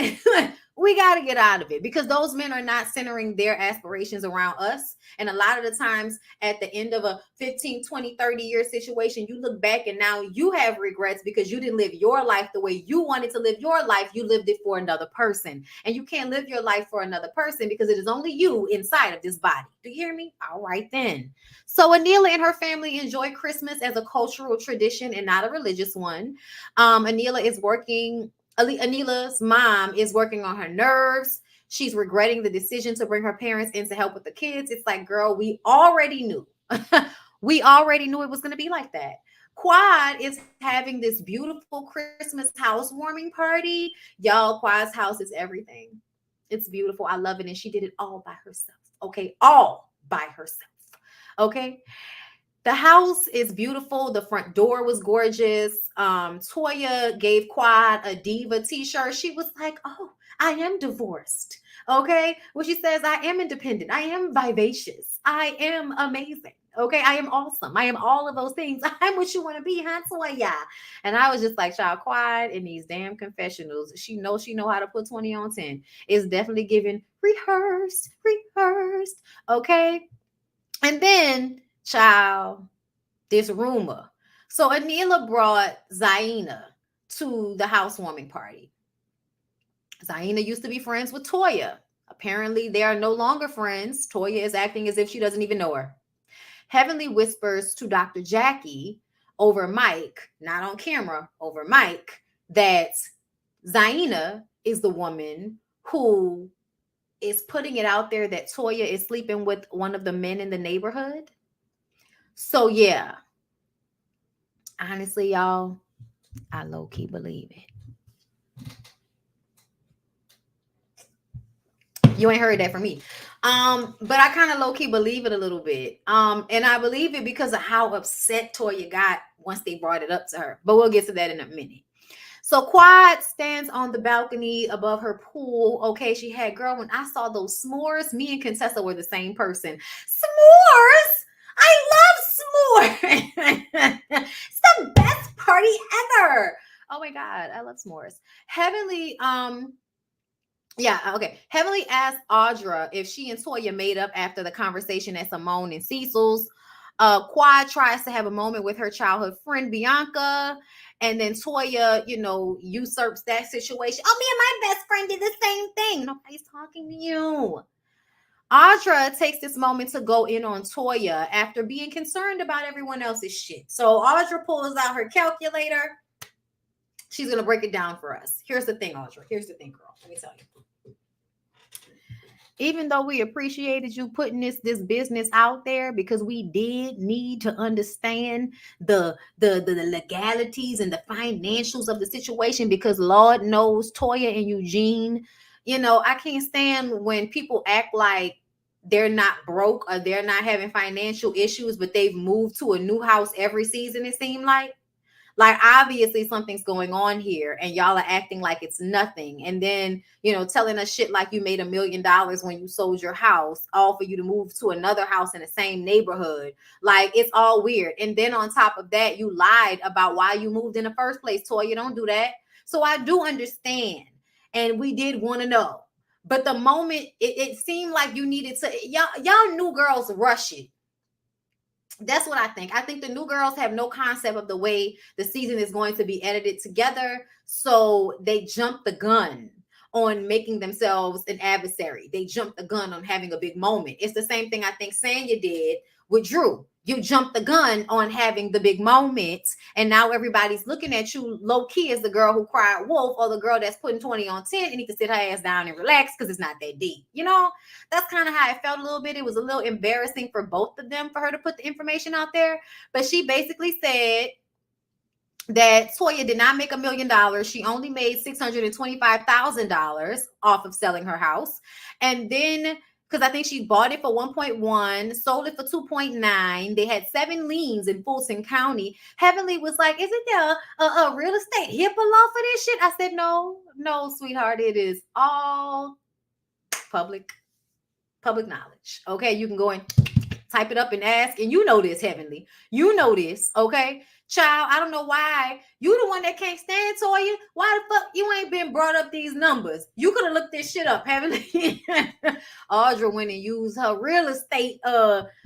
We got to get out of it because those men are not centering their aspirations around us. And a lot of the times at the end of a 15, 20, 30-year situation, you look back and now you have regrets because you didn't live your life the way you wanted to live your life. You lived it for another person. And you can't live your life for another person because it is only you inside of this body. Do you hear me? All right, then. So Anila and her family enjoy Christmas as a cultural tradition and not a religious one. Anila's mom is working on her nerves. She's regretting the decision to bring her parents in to help with the kids. It's like, girl, we already knew. We already knew it was going to be like that. Quad is having this beautiful Christmas housewarming party. Y'all, Quad's house is everything. It's beautiful. I love it. And she did it all by herself. Okay. All by herself. Okay. The house is beautiful. The front door was gorgeous. Toya gave Quad a diva t-shirt. She was like, oh, I am divorced. Okay. Well, she says, I am independent. I am vivacious. I am amazing. Okay. I am awesome. I am all of those things. I'm what you want to be, huh, Toya? And I was just like, child, Quad in these damn confessionals. She know how to put 20 on 10. It's definitely giving rehearsed. Okay. And then, child, this rumor. So Anila brought Zaina to the housewarming party. Zaina used to be friends with Toya. Apparently, they are no longer friends. Toya is acting as if she doesn't even know her. Heavenly whispers to Dr. Jackie, over mic, not on camera, over mic, that Zaina is the woman who is putting it out there that Toya is sleeping with one of the men in the neighborhood. So yeah, honestly, y'all, I low-key believe it. You ain't heard that from me. But I kind of low-key believe it a little bit. And I believe it because of how upset Toya got once they brought it up to her. But we'll get to that in a minute. So Quad stands on the balcony above her pool. Okay, she had, girl, when I saw those s'mores, me and Contessa were the same person. S'mores? I love s'mores. It's the best party ever. Oh my God, I love s'mores. Heavenly asked Audra if she and Toya made up after the conversation at Simone and Cecil's. Quad tries to have a moment with her childhood friend Bianca, and then Toya, usurps that situation. Oh, me and my best friend did the same thing. Nobody's talking to you. Audra takes this moment to go in on Toya after being concerned about everyone else's shit. So Audra pulls out her calculator. She's going to break it down for us. Here's the thing, Audra. Here's the thing, girl. Let me tell you. Even though we appreciated you putting this business out there, because we did need to understand the legalities and the financials of the situation, because Lord knows Toya and Eugene, I can't stand when people act like they're not broke or they're not having financial issues, but they've moved to a new house every season, it seemed like. Like, obviously something's going on here and y'all are acting like it's nothing. And then, telling us shit like you made $1 million when you sold your house, all for you to move to another house in the same neighborhood. Like, it's all weird. And then on top of that, you lied about why you moved in the first place. Toya, don't do that. So I do understand. And we did want to know. But the moment it seemed like you needed to, y'all new girls rush it. That's what I think. I think the new girls have no concept of the way the season is going to be edited together. So they jump the gun on making themselves an adversary. They jumped the gun on having a big moment. It's the same thing I think Sanya did with Drew. You jumped the gun on having the big moment, and now everybody's looking at you low-key as the girl who cried wolf, or the girl that's putting 20 on 10 and need to sit her ass down and relax because it's not that deep. That's kind of how I felt a little bit. It was a little embarrassing for both of them for her to put the information out there. But she basically said that Toya did not make $1 million. She only made $625,000 off of selling her house. And then, because I think she bought it for 1.1, sold it for 2.9. They had 7 liens in Fulton County. Heavenly was like, isn't there a real estate HIPAA law for this shit? I said, no, sweetheart. It is all public knowledge. Okay, you can go and type it up and ask. And you know this, Heavenly. You know this, okay? Child, I don't know why. You the one that can't stand Toya. Why the fuck you ain't been brought up these numbers? You could have looked this shit up, haven't you? Audra went and used her real estate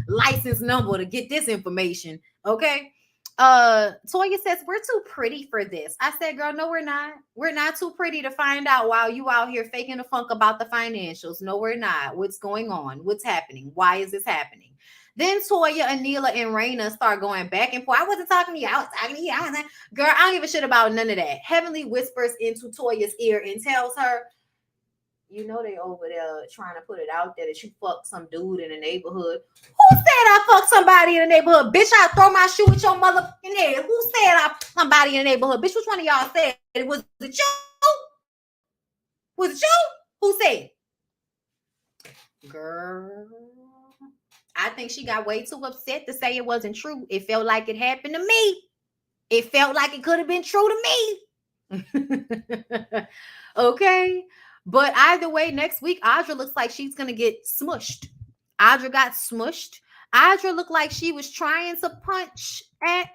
license number to get this information. Okay. Toya says, we're too pretty for this. I said, girl, no, we're not. We're not too pretty to find out while you out here faking the funk about the financials. No, we're not. What's going on? What's happening? Why is this happening? Then Toya, Anila, and Raina start going back and forth. I wasn't talking to you. I was talking to you. Girl, I don't give a shit about none of that. Heavenly whispers into Toya's ear and tells her, they over there trying to put it out there that you fucked some dude in the neighborhood. Who said I fucked somebody in the neighborhood? Bitch, I throw my shoe at your motherfucking head. Who said I fucked somebody in the neighborhood? Bitch, which one of y'all said it? Was it you? Was it you? Who said? Girl, I think she got way too upset to say it wasn't true. It felt like it happened to me. It felt like it could have been true to me. Okay. But either way, next week, Audra looks like she's going to get smushed. Audra got smushed. Audra looked like she was trying to punch at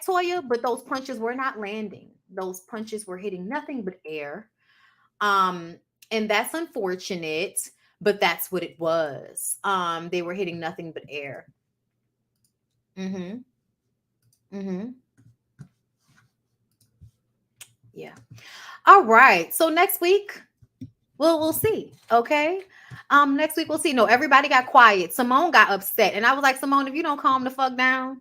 Toya, but those punches were not landing. Those punches were hitting nothing but air. And that's unfortunate, but that's what it was. They were hitting nothing but air. Yeah. All right. So next week, we'll see. Okay. Next week we'll see. No, everybody got quiet. Simone got upset. And I was like, Simone, if you don't calm the fuck down,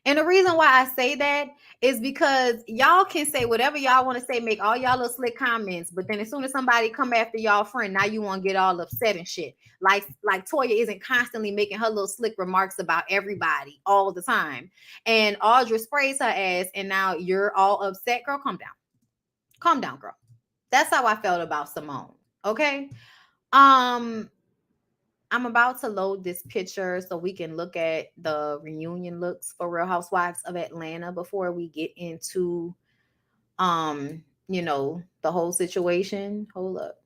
And the reason why I say that is because y'all can say whatever y'all want to say, make all y'all little slick comments, but then as soon as somebody come after y'all friend, now you want to get all upset and shit. Like Toya isn't constantly making her little slick remarks about everybody all the time. And Audra sprays her ass, and now you're all upset. Girl, calm down. Calm down, girl. That's how I felt about Simone. Okay. I'm about to load this picture so we can look at the reunion looks for Real Housewives of Atlanta before we get into the whole situation. Hold up.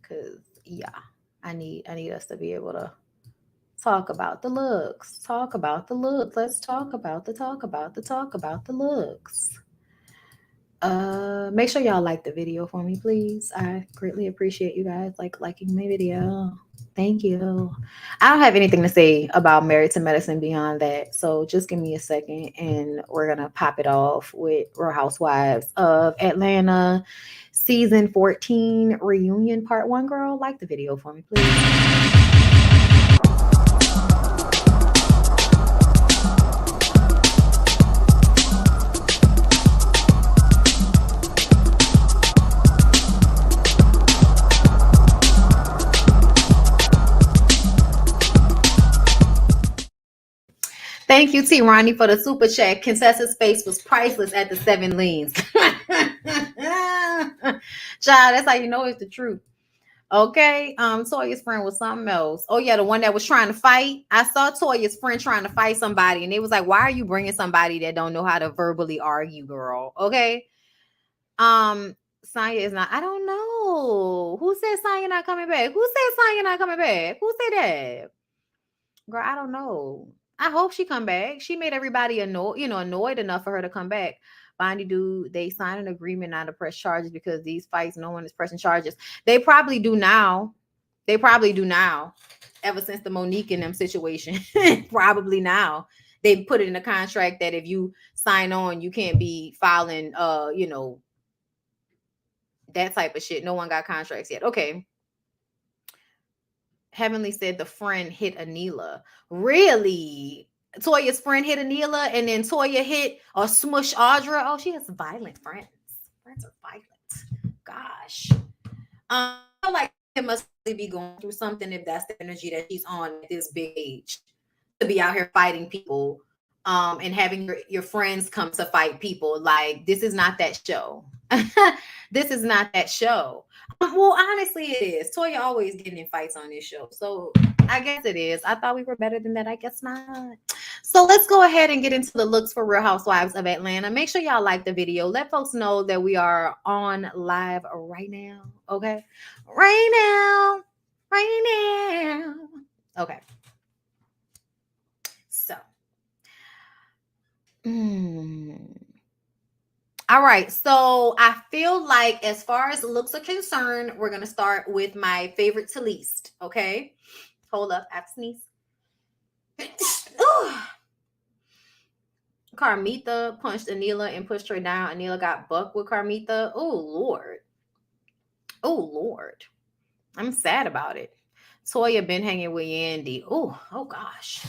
Cause yeah, I need us to be able to talk about the looks. Talk about the looks. Let's talk about the looks. Make sure y'all like the video for me, please. I greatly appreciate you guys liking my video. Thank you. I don't have anything to say about Married to Medicine beyond that. So just give me a second and we're gonna pop it off with Real Housewives of Atlanta season 14 reunion part 1. Girl, like the video for me, please. Thank you, T. Ronnie, for the super chat. Contessa's face was priceless at the 7 leans. Child, that's how you know it's the truth. Okay. Toya's friend was something else. Oh, yeah, the one that was trying to fight. I saw Toya's friend trying to fight somebody, and it was like, why are you bringing somebody that don't know how to verbally argue, girl? Okay. Sonya is not. I don't know. Who said Sonya not coming back? Who said Sonya not coming back? Who said that? Girl, I don't know. I hope she come back. She made everybody annoyed enough for her to come back. BondyBlue, they signed an agreement not to press charges because these fights, no one is pressing charges. They probably do now. Ever since the Monique and them situation. Probably now. They put it in a contract that if you sign on, you can't be filing that type of shit. No one got contracts yet. Okay. Heavenly said the friend hit Anila. Really? Toya's friend hit Anila, and then Toya hit or smush Audra. Oh, she has violent friends. Friends are violent. Gosh. I feel like it must be going through something if that's the energy that she's on at this big age. To be out here fighting people, and having your friends come to fight people. Like, this is not that show. This is not that show. Well, honestly, it is. Toya always getting in fights on this show. So I guess it is. I thought we were better than that. I guess not. So let's go ahead and get into the looks for Real Housewives of Atlanta. Make sure y'all like the video. Let folks know that we are on live right now. Okay. Right now. Okay. So. All right, so I feel like as far as looks are concerned, we're going to start with my favorite to least, okay? Hold up, I have to sneeze. Carmita punched Anila and pushed her down. Anila got bucked with Carmita. Oh, Lord. I'm sad about it. Toya been hanging with Yandy. Oh gosh.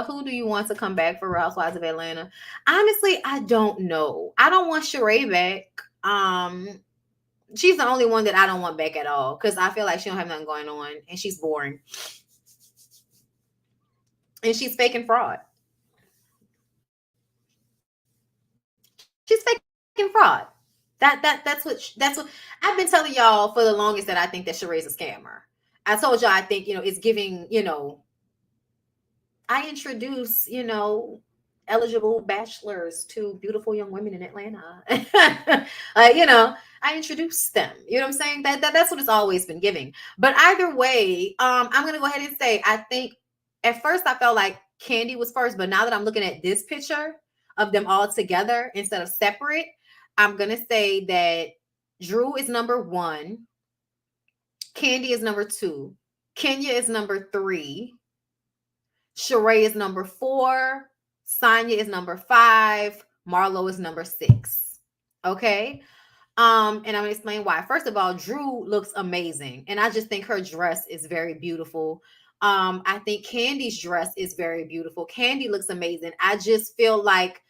Who do you want to come back for Real Housewives of Atlanta? Honestly, I don't know. I don't want Sheree back. She's the only one that I don't want back at all because I feel like she don't have nothing going on and she's boring. And she's faking fraud. She's faking fraud. That's what I've been telling y'all for the longest, that I think that Sheree's a scammer. I told y'all I think, it's giving, I introduce, eligible bachelors to beautiful young women in Atlanta. I introduce them. You know what I'm saying? That's what it's always been giving. But either way, I'm going to go ahead and say, I think at first I felt like Kandi was first, but now that I'm looking at this picture of them all together instead of separate, I'm going to say that Drew is number 1. Kandi is number 2. Kenya is number 3. Sheree is number 4. Sonya is number 5. Marlo is number 6. Okay. And I'm gonna explain why. First of all, Drew looks amazing, and I just think her dress is very beautiful. I think Kandi's dress is very beautiful. Kandi looks amazing. I just feel like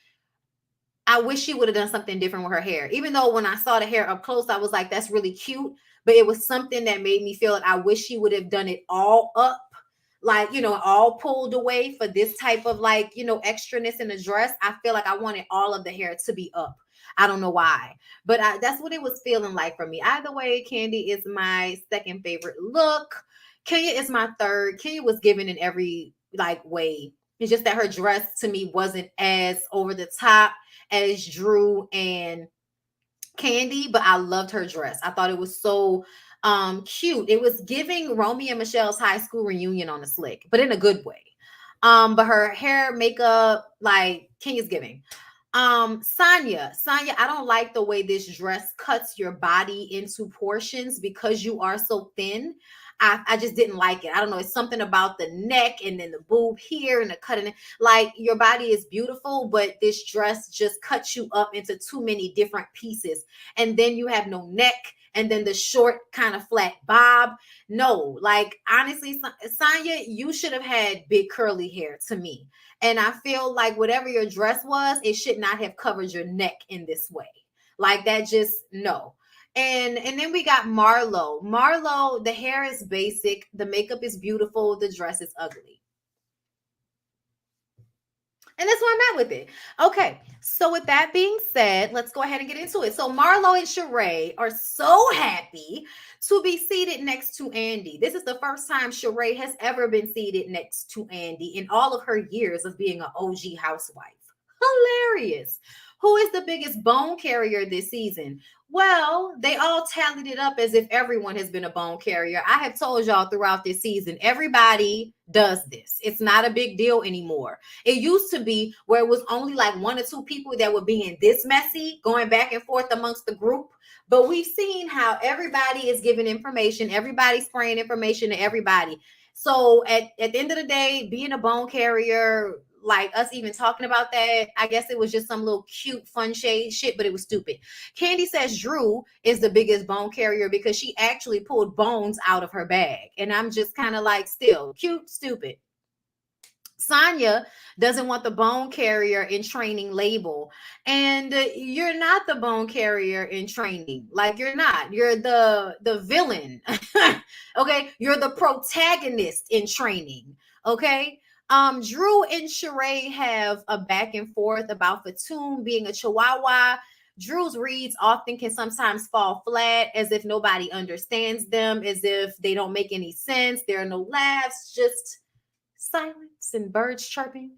I wish she would have done something different with her hair. Even though when I saw the hair up close, I was like, that's really cute. But it was something that made me feel like I wish she would have done it all up, like, all pulled away for this type of like, extraness in the dress. I feel like I wanted all of the hair to be up. I don't know why, but that's what it was feeling like for me. Either way, Kandi is my second favorite look. Kenya is my third. Kenya was given in every like way. It's just that her dress to me wasn't as over the top as Drew and Kandi, but I loved her dress. I thought it was so cute. It was giving Romeo and Michelle's high school reunion on the slick, but in a good way. But her hair, makeup, like Kenya's giving. Sonia, I don't like the way this dress cuts your body into portions because you are so thin. I just didn't like it. I don't know. It's something about the neck and then the boob here and the cutting. Like, your body is beautiful, but this dress just cuts you up into too many different pieces. And then you have no neck. And then the short kind of flat bob. No, like, honestly, Sonia, you should have had big curly hair to me. And I feel like whatever your dress was, it should not have covered your neck in this way. Like, that just, no. And then we got Marlo. Marlo, the hair is basic. The makeup is beautiful. The dress is ugly. And that's where I'm at with it. Okay, so with that being said, let's go ahead and get into it. So Marlo and Sheree are so happy to be seated next to Andy. This is the first time Sheree has ever been seated next to Andy in all of her years of being an OG housewife. Hilarious. Who is the biggest bone carrier this season? Well, they all tallied it up as if everyone has been a bone carrier. I have told y'all throughout this season, everybody does this. It's not a big deal anymore. It used to be where it was only like one or two people that were being this messy, going back and forth amongst the group. But we've seen how everybody is giving information. Everybody's spraying information to everybody. So at the end of the day, being a bone carrier, like us even talking about that, I guess it was just some little cute fun shade shit, but it was stupid. Kandi says Drew is the biggest bone carrier because she actually pulled bones out of her bag. And I'm just kind of like, still cute, stupid. Sonia doesn't want the bone carrier in training label. And you're not the bone carrier in training. Like, you're not. You're the villain. Okay? You're the protagonist in training. Okay? Drew and Sheree have a back and forth about Fatum being a chihuahua. Drew's reads often can sometimes fall flat, as if nobody understands them, as if they don't make any sense. There are no laughs, just silence and birds chirping.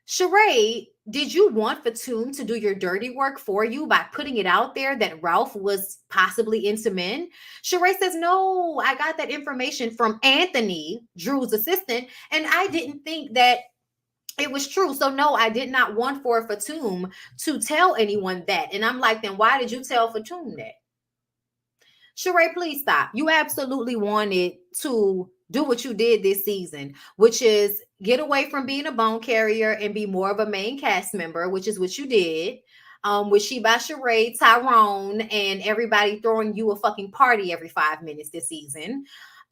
Sheree, did you want Fatum to do your dirty work for you by putting it out there that Ralph was possibly into men? Sheree says, no, I got that information from Anthony, Drew's assistant, and I didn't think that it was true. So no, I did not want for Fatum to tell anyone that. And I'm like, then why did you tell Fatum that? Sheree, please stop. You absolutely wanted to do what you did this season, which is get away from being a bone carrier and be more of a main cast member, which is what you did. With She by Sheree, Tyrone, and everybody throwing you a fucking party every 5 minutes this season.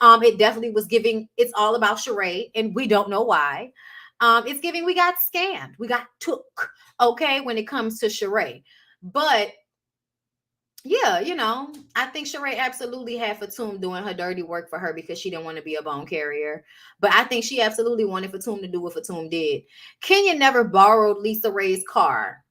It definitely was giving, it's all about Sheree, and we don't know why. It's giving, we got scammed, we got took, okay, when it comes to Sheree. But yeah, I think Sheree absolutely had Fatum doing her dirty work for her because she didn't want to be a bone carrier. But I think she absolutely wanted Fatum to do what Fatum did. Kenya never borrowed Lisa Ray's car.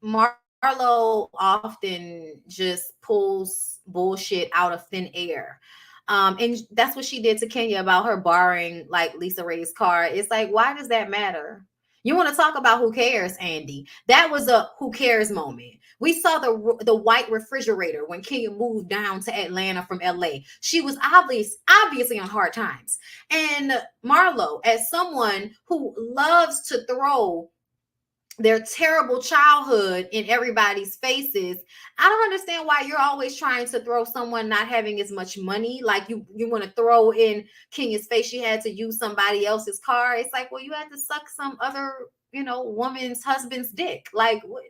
Marlo often just pulls bullshit out of thin air. And that's what she did to Kenya about her borrowing like Lisa Ray's car. It's like, why does that matter? You want to talk about who cares, Andy? That was a who cares moment. We saw the white refrigerator when Kenya moved down to Atlanta from LA. She was obviously on hard times. And Marlo, as someone who loves to throw their terrible childhood in everybody's faces, I don't understand why you're always trying to throw someone not having as much money. Like you want to throw in Kenya's face, she had to use somebody else's car. It's like, well, you had to suck some other, woman's husband's dick. Like, what?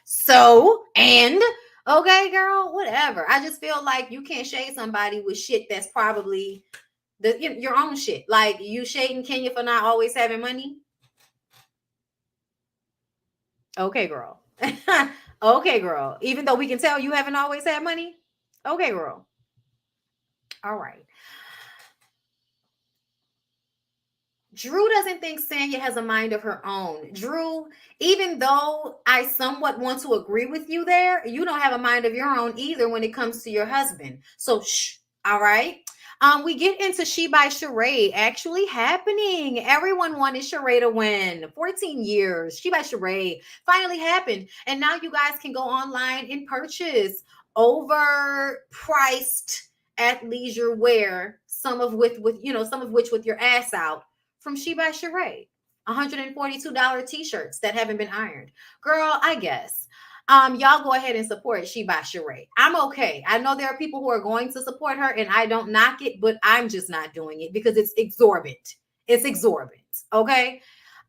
So, and okay, girl, whatever. I just feel like you can't shade somebody with shit that's probably your own shit. Like, you shading Kenya for not always having money? Okay, girl. Okay, girl. Even though we can tell you haven't always had money? Okay, girl. All right. Drew doesn't think Sonia has a mind of her own. Drew, even though I somewhat want to agree with you there, you don't have a mind of your own either when it comes to your husband. So, shh. All right. We get into She by Sheree actually happening. Everyone wanted Sheree to win. 14 years. She by Sheree finally happened. And now you guys can go online and purchase overpriced athleisure wear, some of which with your ass out, from She by Sheree. $142 t-shirts that haven't been ironed. Girl, I guess. Y'all go ahead and support She by Sheree. I'm okay. I know there are people who are going to support her, and I don't knock it, but I'm just not doing it because it's exorbitant. It's exorbitant. Okay.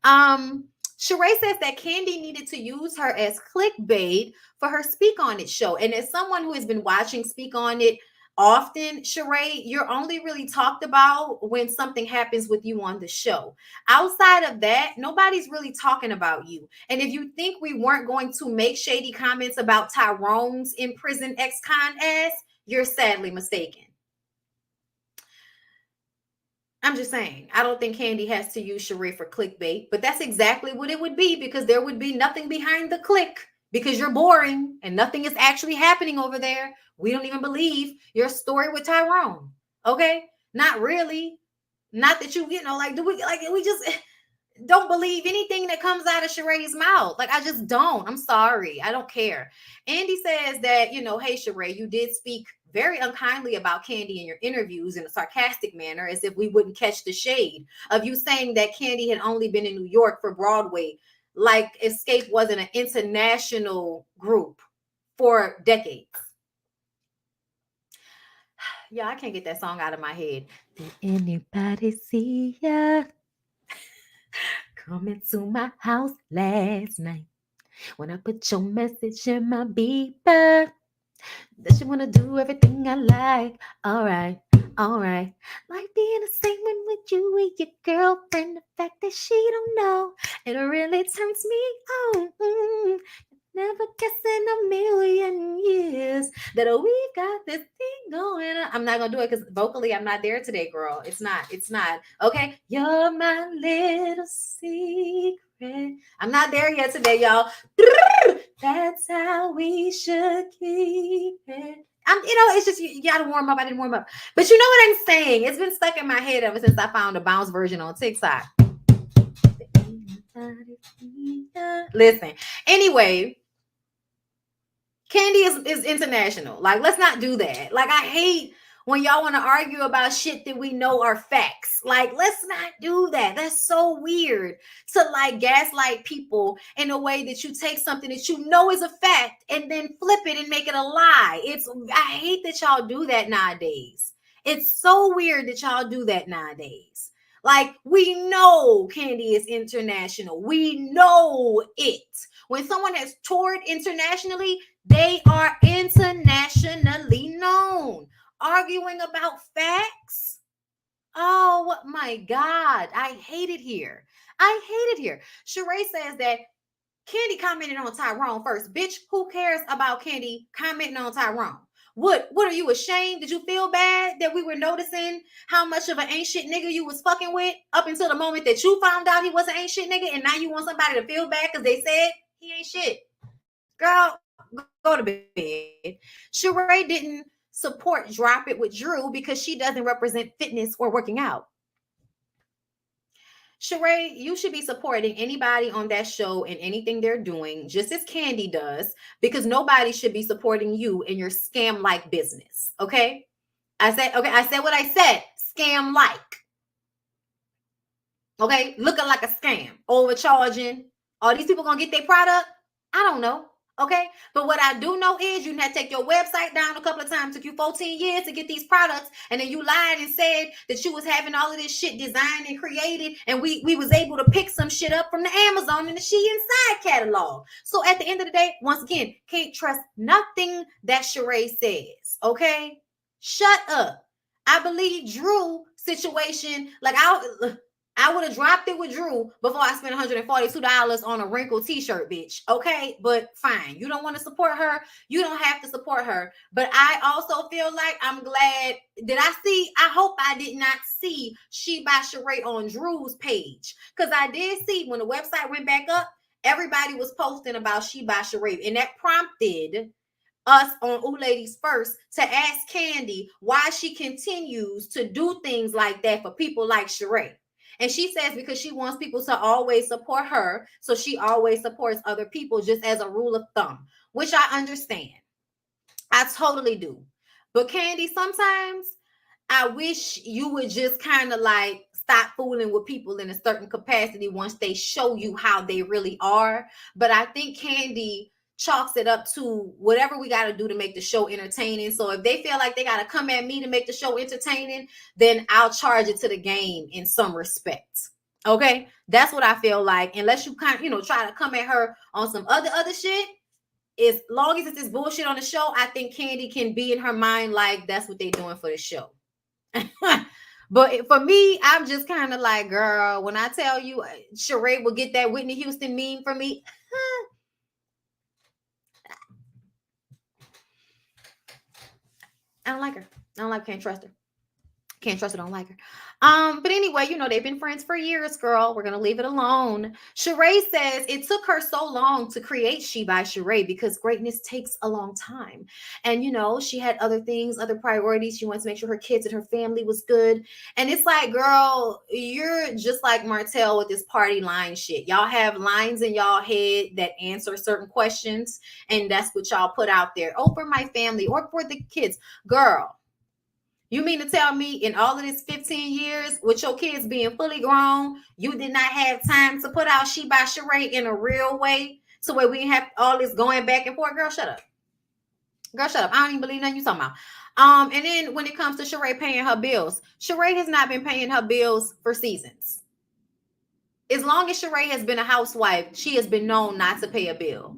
Sheree says that Kandi needed to use her as clickbait for her Speak On It show. And as someone who has been watching Speak On It often, Sheree, you're only really talked about when something happens with you on the show. Outside of that, nobody's really talking about you. And if you think we weren't going to make shady comments about Tyrone's in prison ex-con ass, you're sadly mistaken. I'm just saying, I don't think Kandi has to use Sheree for clickbait, but that's exactly what it would be, because there would be nothing behind the click, because you're boring and nothing is actually happening over there. We don't even believe your story with Tyrone. Okay? Not really. Not that we just don't believe anything that comes out of Sheree's mouth. Like, I just don't. I'm sorry. I don't care. Andy says that, hey, Sheree, you did speak very unkindly about Kandi in your interviews in a sarcastic manner, as if we wouldn't catch the shade of you saying that Kandi had only been in New York for Broadway, like Escape wasn't an international group for decades. Yeah, I can't get that song out of my head. Did anybody see ya coming to my house last night when I put your message in my beeper? Does she want to do everything I like? All right. Like being the same one with you and your girlfriend. The fact that she don't know, it really turns me on. Never guess in a million years that we've got this thing going on. I'm not going to do it because vocally I'm not there today, girl. It's not. Okay. You're my little secret. I'm not there yet today, y'all. That's how we should keep it. It's just, you got to warm up. I didn't warm up. But you know what I'm saying? It's been stuck in my head ever since I found a bounce version on TikTok. Listen. Anyway, Kandi is international. Like, let's not do that. Like, I hate when y'all want to argue about shit that we know are facts. Like, let's not do that. That's so weird to like gaslight people in a way that you take something that you know is a fact and then flip it and make it a lie. I hate that y'all do that nowadays. It's so weird that y'all do that nowadays. Like, we know Kandi is international. We know it. When someone has toured internationally, they are internationally known. Arguing about facts? Oh my God. I hate it here. Sheree says that Kandi commented on Tyrone first. Bitch, who cares about Kandi commenting on Tyrone? What are you ashamed? Did you feel bad that we were noticing how much of an ain't shit nigga you was fucking with up until the moment that you found out he was an ain't shit nigga, and now you want somebody to feel bad because they said he ain't shit? Girl, go to bed. Sheree didn't support Drop It with Drew because she doesn't represent fitness or working out. Sheree, you should be supporting anybody on that show and anything they're doing, just as Kandi does, because nobody should be supporting you in your scam-like business. Okay? I said what I said. Scam-like. Okay? Looking like a scam. Overcharging. Are these people gonna get their product? I don't know. Okay, but what I do know is you had to take your website down a couple of times. Took you 14 years to get these products, and then you lied and said that you was having all of this shit designed and created, and we was able to pick some shit up from the Amazon and the She Inside catalog. So at the end of the day, once again, can't trust nothing that Sheree says. Okay, shut up. I believe Drew situation. Like I would have dropped it with Drew before I spent $142 on a wrinkled t-shirt, bitch. Okay, but fine. You don't want to support her. You don't have to support her. But I also feel like I'm glad that I hope I did not see She by Sheree on Drew's page. Because I did see when the website went back up, everybody was posting about She by Sheree. And that prompted us on Ooh Ladies First to ask Kandi why she continues to do things like that for people like Sheree. And she says because she wants people to always support her, so she always supports other people just as a rule of thumb, which I understand. I totally do. But Kandi, sometimes I wish you would just kind of like stop fooling with people in a certain capacity once they show you how they really are. But I think Kandi chalks it up to whatever we got to do to make the show entertaining. So if they feel like they got to come at me to make the show entertaining, then I'll charge it to the game in some respect. Okay, that's what I feel like. Unless you kind of, try to come at her on some other shit, as long as it's this bullshit on the show, I think Kandi can be in her mind like that's what they're doing for the show. But for me, I'm just kind of like, girl, when I tell you Sheree will get that Whitney Houston meme from me, I don't like her. Can't trust her. Can't trust her, don't like her. But anyway, they've been friends for years, girl. We're gonna leave it alone. Sheree says it took her so long to create She by Sheree because greatness takes a long time. And she had other things, other priorities. She wants to make sure her kids and her family was good. And it's like, girl, you're just like Martell with this party line shit. Y'all have lines in y'all head that answer certain questions, and that's what y'all put out there. Oh, for my family or for the kids. Girl, you mean to tell me in all of this 15 years with your kids being fully grown, you did not have time to put out She by Sheree in a real way so where we have all this going back and forth? Girl, shut up. Girl, shut up. I don't even believe nothing you talking about. And then when it comes to Sheree paying her bills, Sheree has not been paying her bills for seasons. As long as Sheree has been a housewife, she has been known not to pay a bill.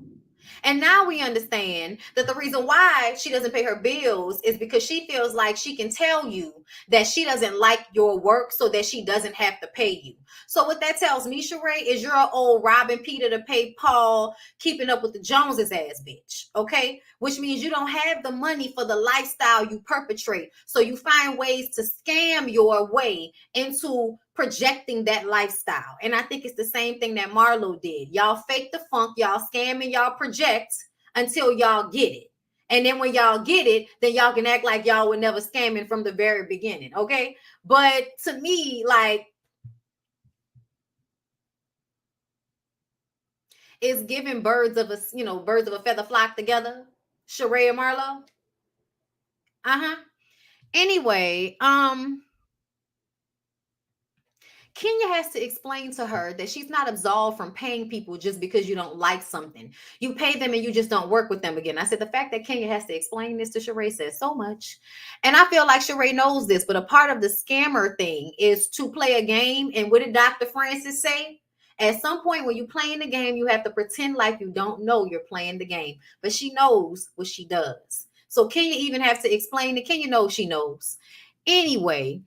And now we understand that the reason why she doesn't pay her bills is because she feels like she can tell you that she doesn't like your work so that she doesn't have to pay you. So what that tells me, Sheree, is you're an old robbing Peter to pay Paul, keeping up with the Joneses ass bitch, okay? Which means you don't have the money for the lifestyle you perpetrate. So you find ways to scam your way into projecting that lifestyle. And I think it's the same thing that Marlo did. Y'all fake the funk, y'all scam and y'all project until y'all get it. And then when y'all get it, then y'all can act like y'all were never scamming from the very beginning, okay? But to me, like, it's giving birds of a feather flock together. Sheree and Marlo. Anyway, Kenya has to explain to her that she's not absolved from paying people just because you don't like something. You pay them and you just don't work with them again. I said the fact that Kenya has to explain this to Sheree says so much. And I feel like Sheree knows this, but a part of the scammer thing is to play a game. And what did Dr. Francis say? At some point when you're playing the game, you have to pretend like you don't know you're playing the game. But she knows what she does. So Kenya even has to explain that Kenya knows she knows. Anyway,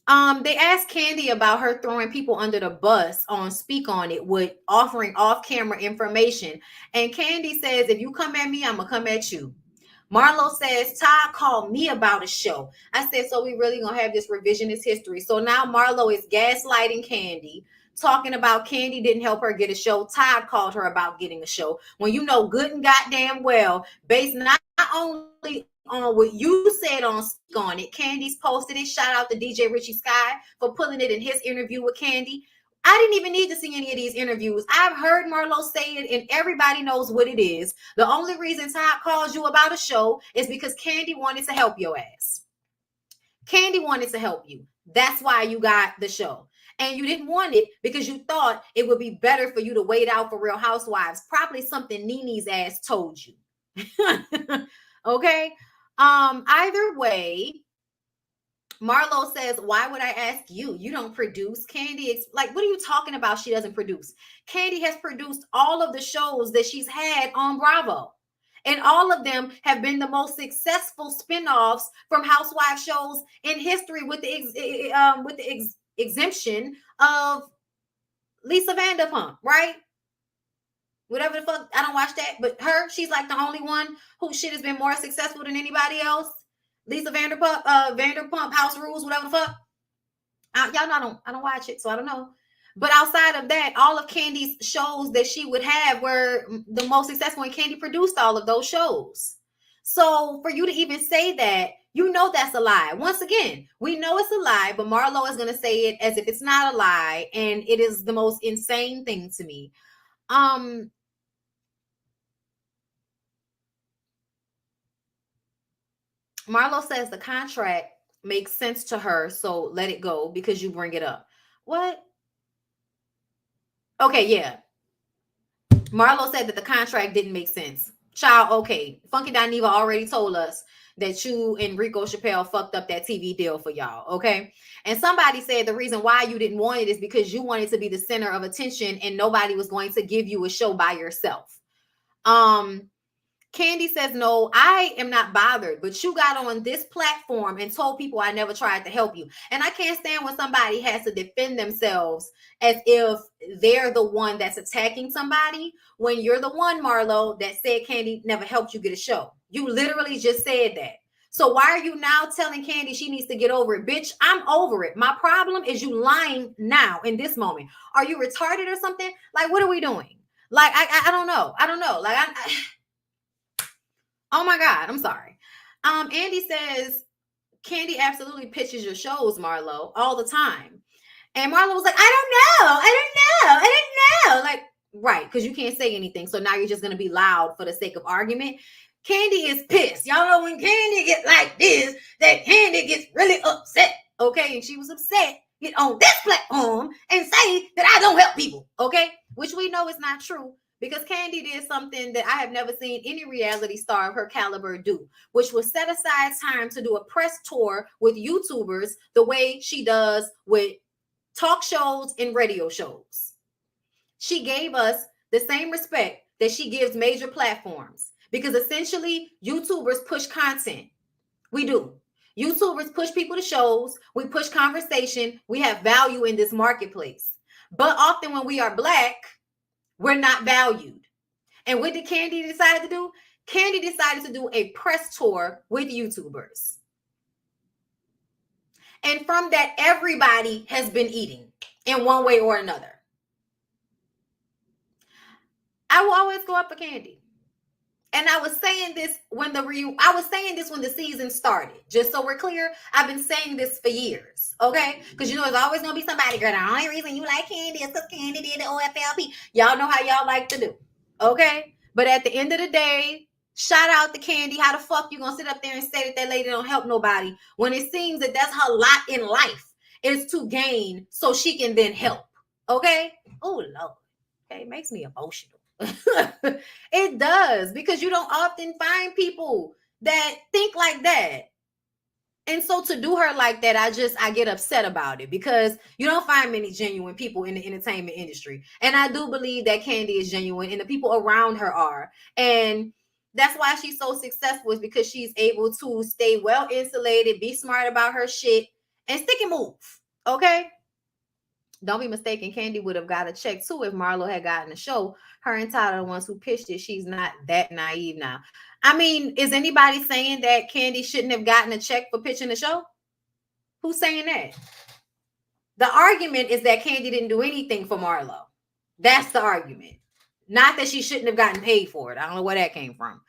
they asked Kandi about her throwing people under the bus on Speak On It with offering off-camera information. And Kandi says, if you come at me, I'm going to come at you. Marlo says, Todd called me about a show. I said, so we really going to have this revisionist history. So now Marlo is gaslighting Kandi, talking about Kandi didn't help her get a show. Todd called her about getting a show. When you know good and goddamn well, based not only on what you said on Speak On It, Candi's posted it. Shout out to DJ Richie Sky for pulling it in his interview with Kandi. I didn't even need to see any of these interviews. I've heard Marlo say it, and everybody knows what it is. The only reason Todd calls you about a show is because Kandi wanted to help your ass. Kandi wanted to help you. That's why you got the show. And you didn't want it because you thought it would be better for you to wait out for Real Housewives. Probably something Nene's ass told you. Okay? Either way, Marlo says, why would I ask you? You don't produce. Kandi, like, what are you talking about? She doesn't produce. Kandi has produced all of the shows that she's had on Bravo. And all of them have been the most successful spinoffs from housewife shows in history, with the exemption of Lisa Vanderpump, right? Whatever the fuck, I don't watch that, but she's like the only one whose shit has been more successful than anybody else. Lisa Vanderpump House Rules, whatever the fuck. Y'all know I don't watch it, so I don't know. But outside of that, all of Kandi's shows that she would have were the most successful, and Kandi produced all of those shows. So for you to even say that, you know that's a lie. Once again, we know it's a lie, but Marlo is going to say it as if it's not a lie, and it is the most insane thing to me. Marlo says the contract makes sense to her, so let it go because you bring it up. What? Okay, yeah. Marlo said that the contract didn't make sense. Child, okay. Funky Dineva already told us that you and Rico Chappelle fucked up that TV deal for y'all, okay? And somebody said the reason why you didn't want it is because you wanted to be the center of attention and nobody was going to give you a show by yourself. Kandi says, no, I am not bothered, but you got on this platform and told people I never tried to help you. And I can't stand when somebody has to defend themselves as if they're the one that's attacking somebody when you're the one, Marlo, that said Kandi never helped you get a show. You literally just said that. So why are you now telling Kandi she needs to get over it? Bitch, I'm over it. My problem is you lying now in this moment. Are you retarded or something? Like, what are we doing? Like, I don't know. I don't know. Like, oh my God, I'm sorry. Andy says, Kandi absolutely pitches your shows, Marlo, all the time. And Marlo was like, I don't know. Like, right, because you can't say anything. So now you're just going to be loud for the sake of argument. Kandi is pissed. Y'all know when Kandi gets like this, that Kandi gets really upset. Okay, and she was upset. Get on this platform and say that I don't help people. Okay, which we know is not true. Because Kandi did something that I have never seen any reality star of her caliber do, which was set aside time to do a press tour with YouTubers the way she does with talk shows and radio shows. She gave us the same respect that she gives major platforms, because essentially YouTubers push content. We do. YouTubers push people to shows. We push conversation. We have value in this marketplace. But often when we are Black, we're not valued. And what did Kandi decide to do? Kandi decided to do a press tour with YouTubers. And from that, everybody has been eating in one way or another. I will always go up for Kandi. And I was saying this when the season started. Just so we're clear, I've been saying this for years, okay? Because you know there's always gonna be somebody, girl, the only reason you like Kandi is because Kandi did the OFLP. Y'all know how y'all like to do, okay? But at the end of the day, shout out to Kandi. How the fuck you gonna sit up there and say that lady don't help nobody when it seems that that's her lot in life is to gain so she can then help, okay? Oh Lord, okay, it makes me emotional. It does, because you don't often find people that think like that. And so to do her like that, I get upset about it, because you don't find many genuine people in the entertainment industry. And I do believe that Kandi is genuine and the people around her are. And that's why she's so successful, is because she's able to stay well insulated, be smart about her shit, and stick and move. Okay? Don't be mistaken, Kandi would have got a check too if Marlo had gotten a show. Her and Tyler are the ones who pitched it. She's not that naive now. I mean, is anybody saying that Kandi shouldn't have gotten a check for pitching the show? Who's saying that? The argument is that Kandi didn't do anything for Marlo. That's the argument. Not that she shouldn't have gotten paid for it. I don't know where that came from.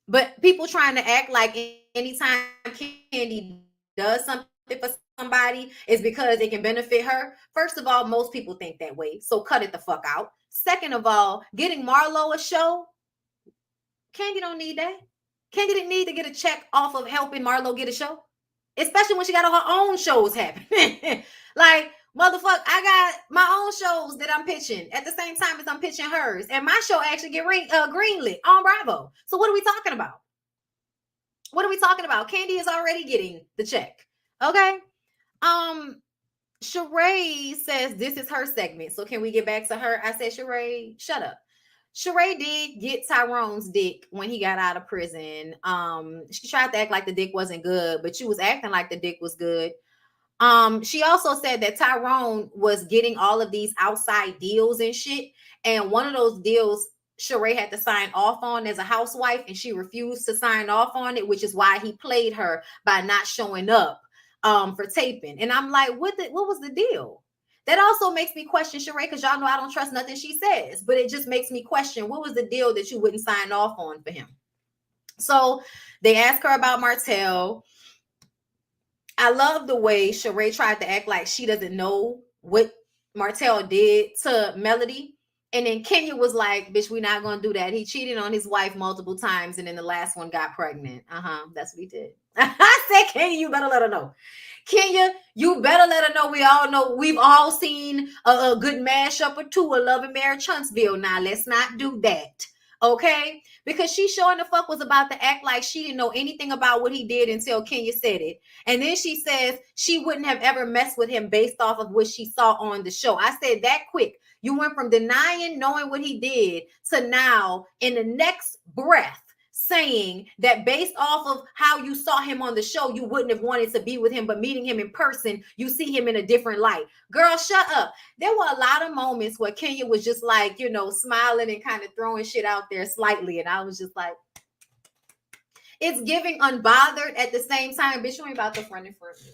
But people trying to act like anytime Kandi does something for somebody is because it can benefit her. First of all, most people think that way, so cut it the fuck out. Second of all, getting Marlo a show, Kandi don't need that. Kandi didn't need to get a check off of helping Marlo get a show, especially when she got all her own shows happening. Like, motherfucker, I got my own shows that I'm pitching at the same time as I'm pitching hers, and my show actually get greenlit on Bravo. So what are we talking about? What are we talking about? Kandi is already getting the check. Okay. Sheree says this is her segment. So can we get back to her? I said, Sheree, shut up. Sheree did get Tyrone's dick when he got out of prison. She tried to act like the dick wasn't good, but she was acting like the dick was good. She also said that Tyrone was getting all of these outside deals and shit. And one of those deals Sheree had to sign off on as a housewife, and she refused to sign off on it, which is why he played her by not showing up for taping. And I'm like, what was the deal? That also makes me question Sheree, because y'all know I don't trust nothing she says, but it just makes me question, what was the deal that you wouldn't sign off on for him? So they asked her about Martell. I love the way Sheree tried to act like she doesn't know what Martell did to Melody. And then Kenya was like, bitch, we're not going to do that. He cheated on his wife multiple times, and then the last one got pregnant. That's what he did. I said, Kenya, you better let her know. Kenya, you better let her know. We all know, we've all seen a good mashup or two of Love and Marriage Huntsville. Now, let's not do that. Okay? Because she showing the fuck was about to act like she didn't know anything about what he did until Kenya said it. And then she says she wouldn't have ever messed with him based off of what she saw on the show. I said that quick. You went from denying knowing what he did to now in the next breath saying that based off of how you saw him on the show, you wouldn't have wanted to be with him, but meeting him in person, you see him in a different light. Girl, shut up. There were a lot of moments where Kenya was just like, you know, smiling and kind of throwing shit out there slightly. And I was just like, it's giving unbothered at the same time. Bitch, you ain't about to front and front me.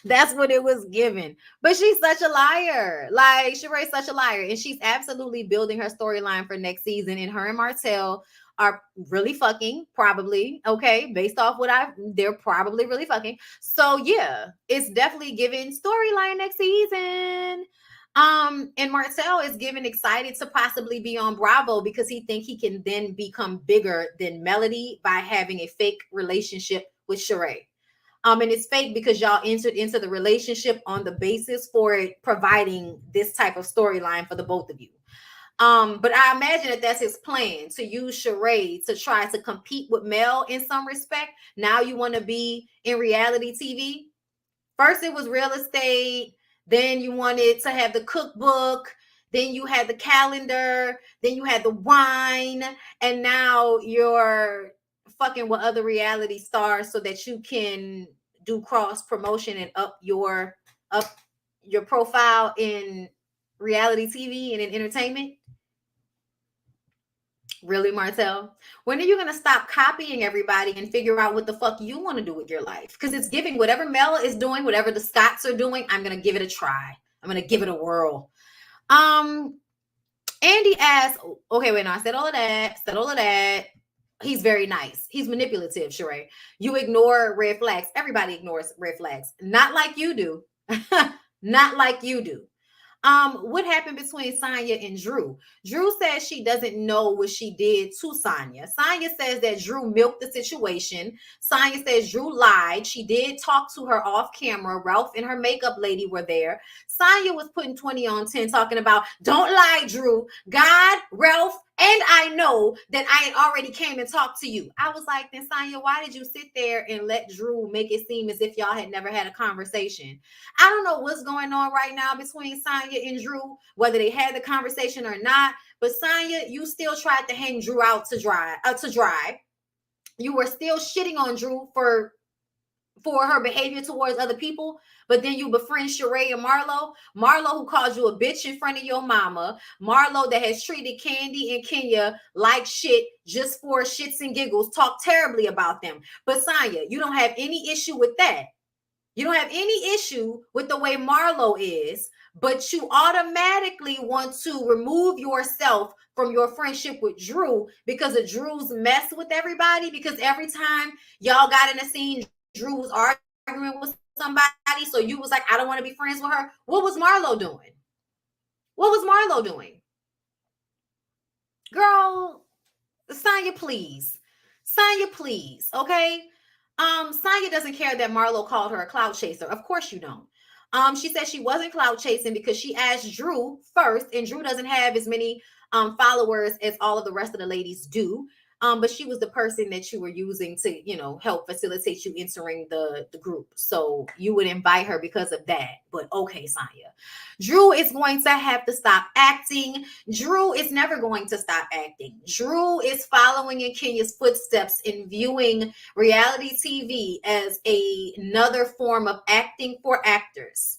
That's what it was giving. But she's such a liar. Like, Sheree's such a liar. And she's absolutely building her storyline for next season. And her and Martell are really fucking, probably. Okay, based off they're probably really fucking. So yeah, it's definitely giving storyline next season. And Martell is given excited to possibly be on Bravo because he think he can then become bigger than Melody by having a fake relationship with Sheree. And it's fake because y'all entered into the relationship on the basis for it providing this type of storyline for the both of you. But I imagine that that's his plan, to use Sheree to try to compete with Mel in some respect. Now you want to be in reality TV. First it was real estate. Then you wanted to have the cookbook. Then you had the calendar. Then you had the wine. And now you're fucking with other reality stars so that you can do cross promotion and up your profile in reality TV and in entertainment. Really, Martell? When are you going to stop copying everybody and figure out what the fuck you want to do with your life? Because it's giving whatever Mel is doing, whatever the Scotts are doing, I'm going to give it a try. I'm going to give it a whirl. Andy asked, okay, wait, no, I said all of that. He's very nice. He's manipulative, Sheree. You ignore red flags. Everybody ignores red flags. Not like you do. Not like you do. What happened between Sonia and Drew? Drew says she doesn't know what she did to Sonia. Sonia says that Drew milked the situation. Sonia says Drew lied. She did talk to her off camera. Ralph and her makeup lady were there. Sonia was putting 20 on 10 talking about, don't lie, Drew. God, Ralph, and I know that I had already came and talked to you. I was like, then Sonia, why did you sit there and let Drew make it seem as if y'all had never had a conversation? I don't know what's going on right now between Sonia and Drew, whether they had the conversation or not. But Sonia, you still tried to hang Drew out to dry. You were still shitting on Drew for her behavior towards other people, but then you befriend Sheree and Marlo. Marlo, who called you a bitch in front of your mama. Marlo, that has treated Kandi and Kenya like shit just for shits and giggles, talk terribly about them. But Sonia, you don't have any issue with that. You don't have any issue with the way Marlo is, but you automatically want to remove yourself from your friendship with Drew because of Drew's mess with everybody. Because every time y'all got in a scene, Drew was arguing with somebody, so you was like, I don't want to be friends with her. What was Marlo doing? Girl, Sonia, please, okay? Sonia doesn't care that Marlo called her a clout chaser. Of course you don't. She said she wasn't clout chasing because she asked Drew first, and Drew doesn't have as many followers as all of the rest of the ladies do. But she was the person that you were using to, help facilitate you entering the group. So you would invite her because of that. But okay, Sonya. Drew is going to have to stop acting. Drew is never going to stop acting. Drew is following in Kenya's footsteps in viewing reality TV as another form of acting for actors.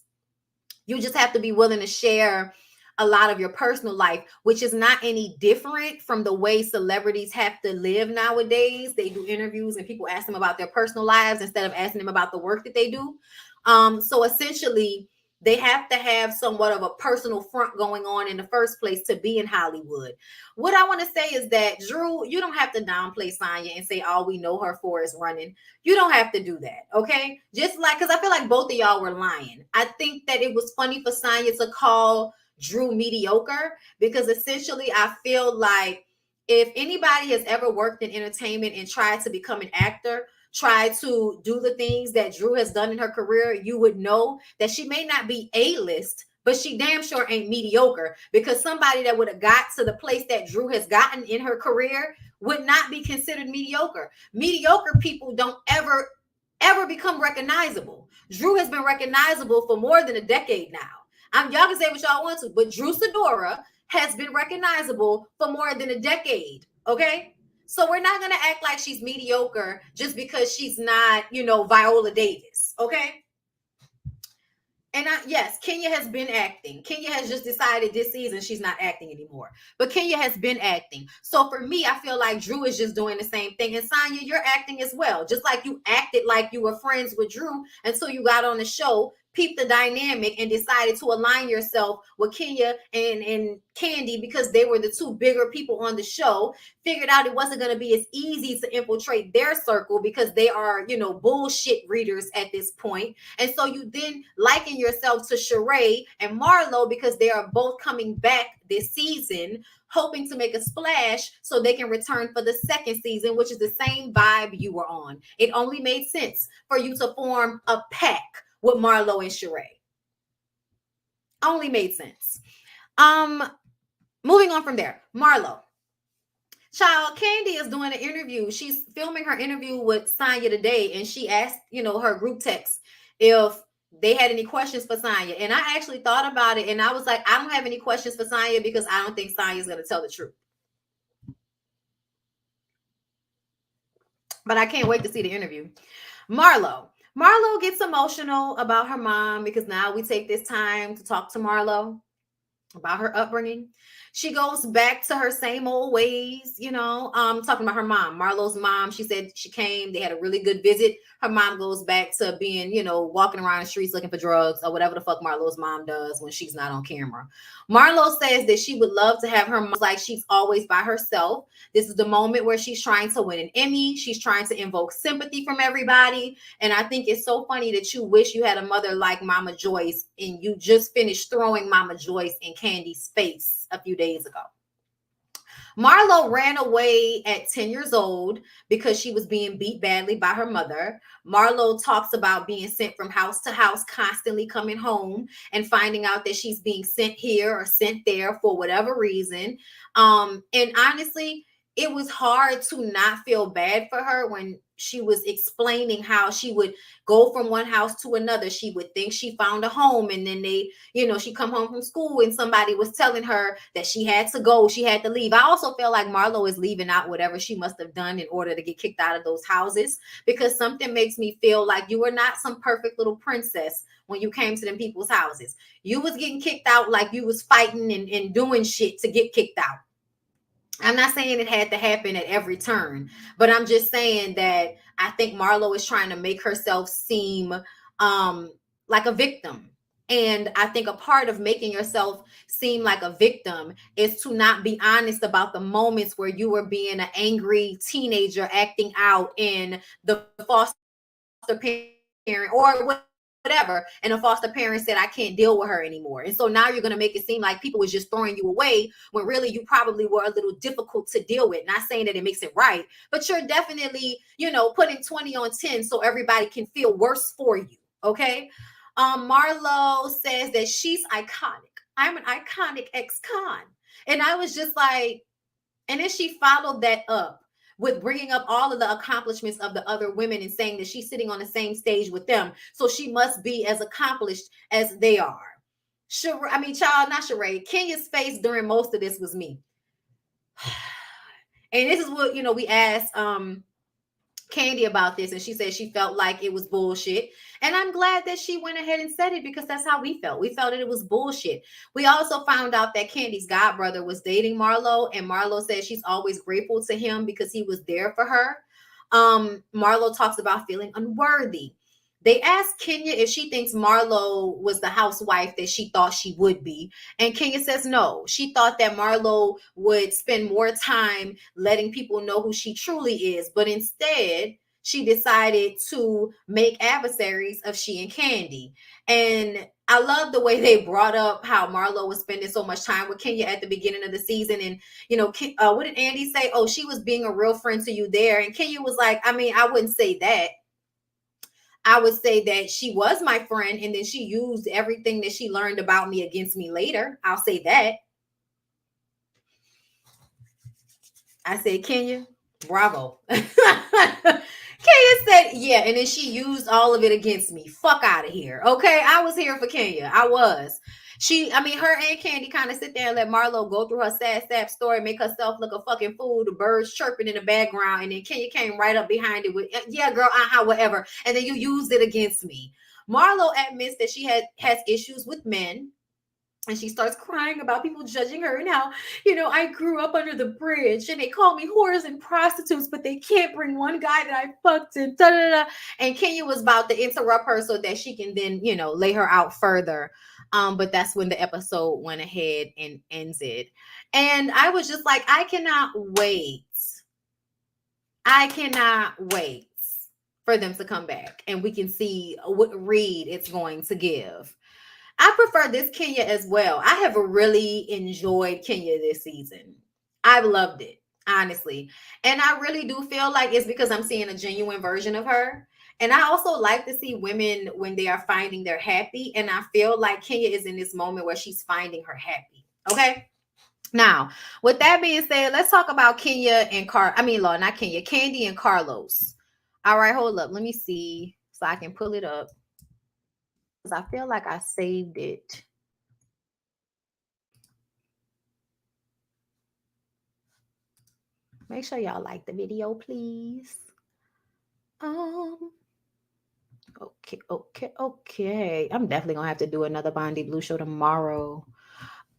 You just have to be willing to share a lot of your personal life, which is not any different from the way celebrities have to live nowadays. They do interviews and people ask them about their personal lives instead of asking them about the work that they do. So essentially, they have to have somewhat of a personal front going on in the first place to be in Hollywood. What I want to say is that, Drew, you don't have to downplay Sonya and say all we know her for is running. You don't have to do that, okay? Just like, because I feel like both of y'all were lying. I think that it was funny for Sonya to call Drew mediocre, because essentially I feel like if anybody has ever worked in entertainment and tried to become an actor, try to do the things that Drew has done in her career, you would know that she may not be A-list, but she damn sure ain't mediocre, because somebody that would have got to the place that Drew has gotten in her career would not be considered mediocre. Mediocre people don't ever become recognizable. Drew has been recognizable for more than a decade now. Y'all can say what y'all want to, but Drew SEDURE has been recognizable for more than a decade, okay? So we're not going to act like she's mediocre just because she's not, Viola Davis, okay? And yes, Kenya has been acting. Kenya has just decided this season she's not acting anymore. But Kenya has been acting. So for me, I feel like Drew is just doing the same thing. And Sonya, you're acting as well. Just like you acted like you were friends with Drew until you got on the show, peeped the dynamic, and decided to align yourself with Kenya and Kandi because they were the two bigger people on the show. Figured out it wasn't going to be as easy to infiltrate their circle because they are, bullshit readers at this point. And so you then liken yourself to Sheree and Marlo because they are both coming back this season, hoping to make a splash so they can return for the second season, which is the same vibe you were on. It only made sense for you to form a pack with Marlo and Sheree. Only made sense. Moving on from there, Marlo. Child, Kandi is doing an interview. She's filming her interview with Sonya today, and she asked, her group text if they had any questions for Sonya. And I actually thought about it, and I was like, I don't have any questions for Sonya because I don't think Sonya is going to tell the truth. But I can't wait to see the interview. Marlo gets emotional about her mom because now we take this time to talk to Marlo about her upbringing. She goes back to her same old ways, talking about her mom, Marlo's mom. She said she came, they had a really good visit. Her mom goes back to being, walking around the streets looking for drugs or whatever the fuck Marlo's mom does when she's not on camera. Marlo says that she would love to have her mom like she's always by herself. This is the moment where she's trying to win an Emmy. She's trying to invoke sympathy from everybody. And I think it's so funny that you wish you had a mother like Mama Joyce and you just finished throwing Mama Joyce in Kandi's face a few days ago. Marlo ran away at 10 years old because she was being beat badly by her mother. Marlo talks about being sent from house to house, constantly coming home and finding out that she's being sent here or sent there for whatever reason. And honestly, it was hard to not feel bad for her when she was explaining how she would go from one house to another. She would think she found a home, and then she come home from school and somebody was telling her that she had to go, she had to leave. I also feel like Marlo is leaving out whatever she must have done in order to get kicked out of those houses, because something makes me feel like you were not some perfect little princess when you came to them people's houses. You was getting kicked out like you was fighting and doing shit to get kicked out. I'm not saying it had to happen at every turn, but I'm just saying that I think Marlo is trying to make herself seem like a victim. And I think a part of making yourself seem like a victim is to not be honest about the moments where you were being an angry teenager acting out in the foster parent or whatever, and a foster parent said, I can't deal with her anymore. And so now you're going to make it seem like people was just throwing you away when really you probably were a little difficult to deal with. Not saying that it makes it right, but you're definitely, putting 20 on 10 so everybody can feel worse for you. Okay. Marlo says that she's iconic. I'm an iconic ex-con. And I was just like, and then she followed that up with bringing up all of the accomplishments of the other women and saying that she's sitting on the same stage with them. So she must be as accomplished as they are. Child, not Sheree. Kenya's face during most of this was me. And this is what, we asked Kandi about this, and she said she felt like it was bullshit. And I'm glad that she went ahead and said it, because that's how we felt. We felt that it was bullshit. We also found out that Kandi's godbrother was dating Marlo, and Marlo said she's always grateful to him because he was there for her. Marlo talks about feeling unworthy. They asked Kenya if she thinks Marlo was the housewife that she thought she would be. And Kenya says no. She thought that Marlo would spend more time letting people know who she truly is. But instead, she decided to make adversaries of she and Kandi. And I love the way they brought up how Marlo was spending so much time with Kenya at the beginning of the season. And, what did Andy say? Oh, she was being a real friend to you there. And Kenya was like, I wouldn't say that. I would say that she was my friend, and then she used everything that she learned about me against me later. I'll say that. I said, Kenya, bravo. Kenya said, yeah, and then she used all of it against me. Fuck out of here. Okay, I was here for Kenya. I was. Her and Kandi kind of sit there and let Marlo go through her sad story, make herself look a fucking fool, the birds chirping in the background, and then Kenya came right up behind it with, yeah, girl, whatever. And then you used it against me. Marlo admits that she has issues with men. And she starts crying about people judging her and how, I grew up under the bridge and they call me whores and prostitutes, but they can't bring one guy that I fucked and da-da-da. And Kenya was about to interrupt her so that she can then, lay her out further. But that's when the episode went ahead and ended. And I was just like, I cannot wait for them to come back and we can see what read it's going to give. I prefer this Kenya as well. I have really enjoyed Kenya this season. I've loved it, honestly. And I really do feel like it's because I'm seeing a genuine version of her. And I also like to see women when they are finding they're happy. And I feel like Kenya is in this moment where she's finding her happy. Okay. Now, with that being said, let's talk about Kenya and Kandi and Carlos. All right, hold up. Let me see so I can pull it up. I feel like I saved it. Make sure y'all like the video, please. Okay. I'm definitely gonna have to do another BondyBlue show tomorrow.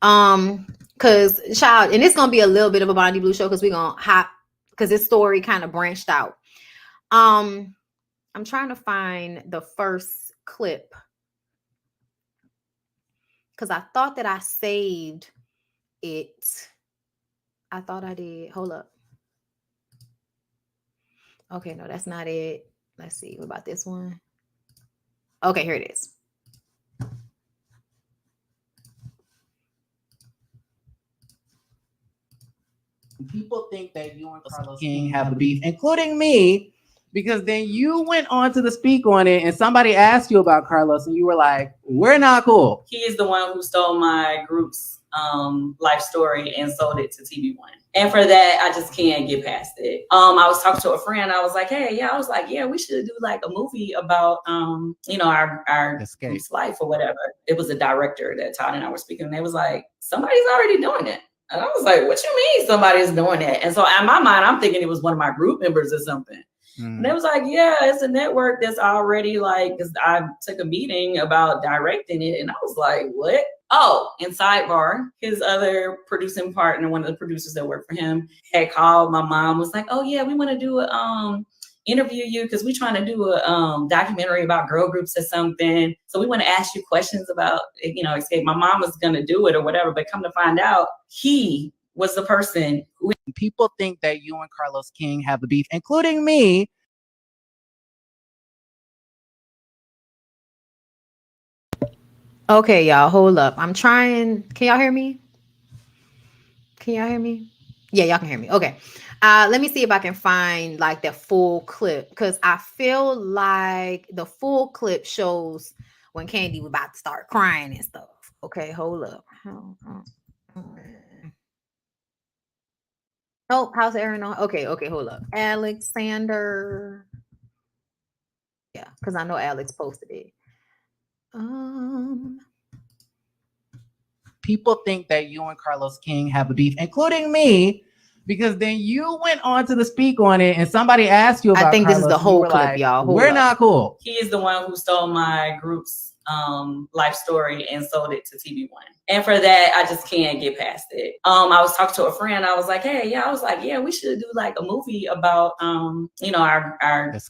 Cause child, and it's gonna be a little bit of a BondyBlue show because we're gonna hop because this story kind of branched out. I'm trying to find the first clip. Because I thought that I saved it. I thought I did. Hold up. Okay, no, that's not it. Let's see. What about this one? Okay, here it is. People think that you and Carlos King have a beef, including me, because then you went on to the speak on it and somebody asked you about Carlos and you were like, we're not cool. He is the one who stole my group's life story and sold it to TV One. And for that, I just can't get past it. I was talking to a friend. I was like, hey, we should do like a movie about, our group's life or whatever. It was a director that Todd and I were speaking, and they was like, somebody's already doing it. And I was like, what you mean somebody's doing that? And so in my mind, I'm thinking it was one of my group members or something. And they was like, yeah, it's a network that's already like, because I took a meeting about directing it. And I was like, what? Oh, and sidebar, his other producing partner, one of the producers that worked for him, had called my mom, was like, oh yeah, we want to do a interview you because we're trying to do a documentary about girl groups or something. So we want to ask you questions about, Escape. My mom was going to do it or whatever, but come to find out, he was the person who... People think that you and Carlos King have a beef, including me. Okay, y'all, hold up. I'm trying. Can y'all hear me? Yeah, y'all can hear me. Okay. Let me see if I can find like the full clip, because I feel like the full clip shows when Kandi was about to start crying and stuff. Okay, hold up. Oh, how's Aaron on? Okay, hold up. Alexander. Yeah, because I know Alex posted it. People think that you and Carlos King have a beef, including me, because then you went on to the speak on it and somebody asked you about I think Carlos, this is the whole clip, like, y'all. We're not cool. He is the one who stole my group's life story and sold it to TV1. And for that, I just can't get past it. I was talking to a friend. I was like, hey, we should do like a movie about, our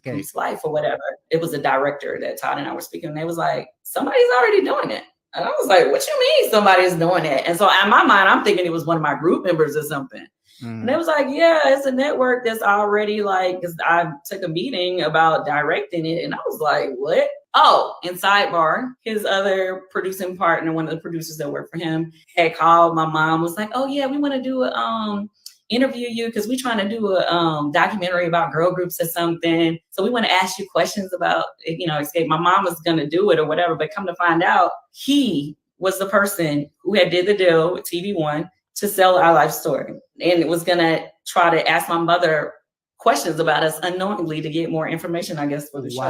group's life or whatever. It was a director that Todd and I were speaking, and they was like, somebody's already doing it. And I was like, what you mean somebody's doing it? And so in my mind, I'm thinking it was one of my group members or something. And they was like, yeah, it's a network that's already like, because I took a meeting about directing it. And I was like, what? Oh, and sidebar, his other producing partner, one of the producers that worked for him, had called my mom, was like, oh yeah, we want to do a interview you because we're trying to do a documentary about girl groups or something. So we want to ask you questions about, Escape. My mom was going to do it or whatever, but come to find out, he was the person who had did the deal with TV1 to sell our life story. And it was going to try to ask my mother questions about us unknowingly to get more information, I guess, for the show.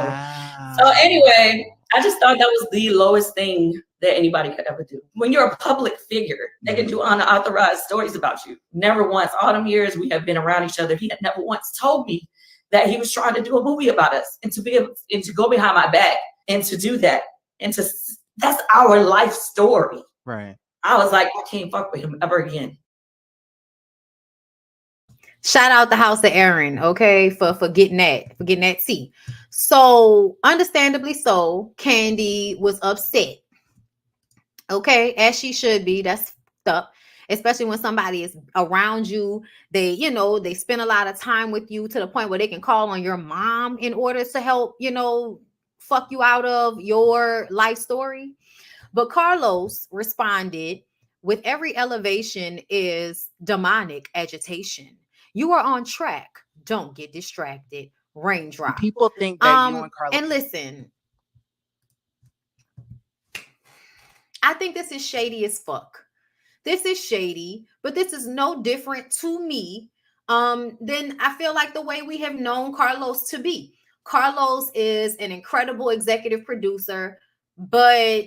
So anyway, I just thought that was the lowest thing that anybody could ever do. When you're a public figure, they can do unauthorized stories about you. Never once, all them years we have been around each other, he had never once told me that he was trying to do a movie about us and to be able and to go behind my back and to do that. And that's our life story. Right. I was like, I can't fuck with him ever again. Shout out the house of Aaron, okay, for getting that tea. So understandably so, Kandi was upset. Okay, as she should be. That's up, especially when somebody is around you. They spend a lot of time with you to the point where they can call on your mom in order to help, fuck you out of your life story. But Carlos responded with every elevation is demonic agitation. You are on track. Don't get distracted. Raindrop. People think that you and Carlos. And listen, I think this is shady as fuck. This is shady, but this is no different to me than I feel like the way we have known Carlos to be. Carlos is an incredible executive producer, but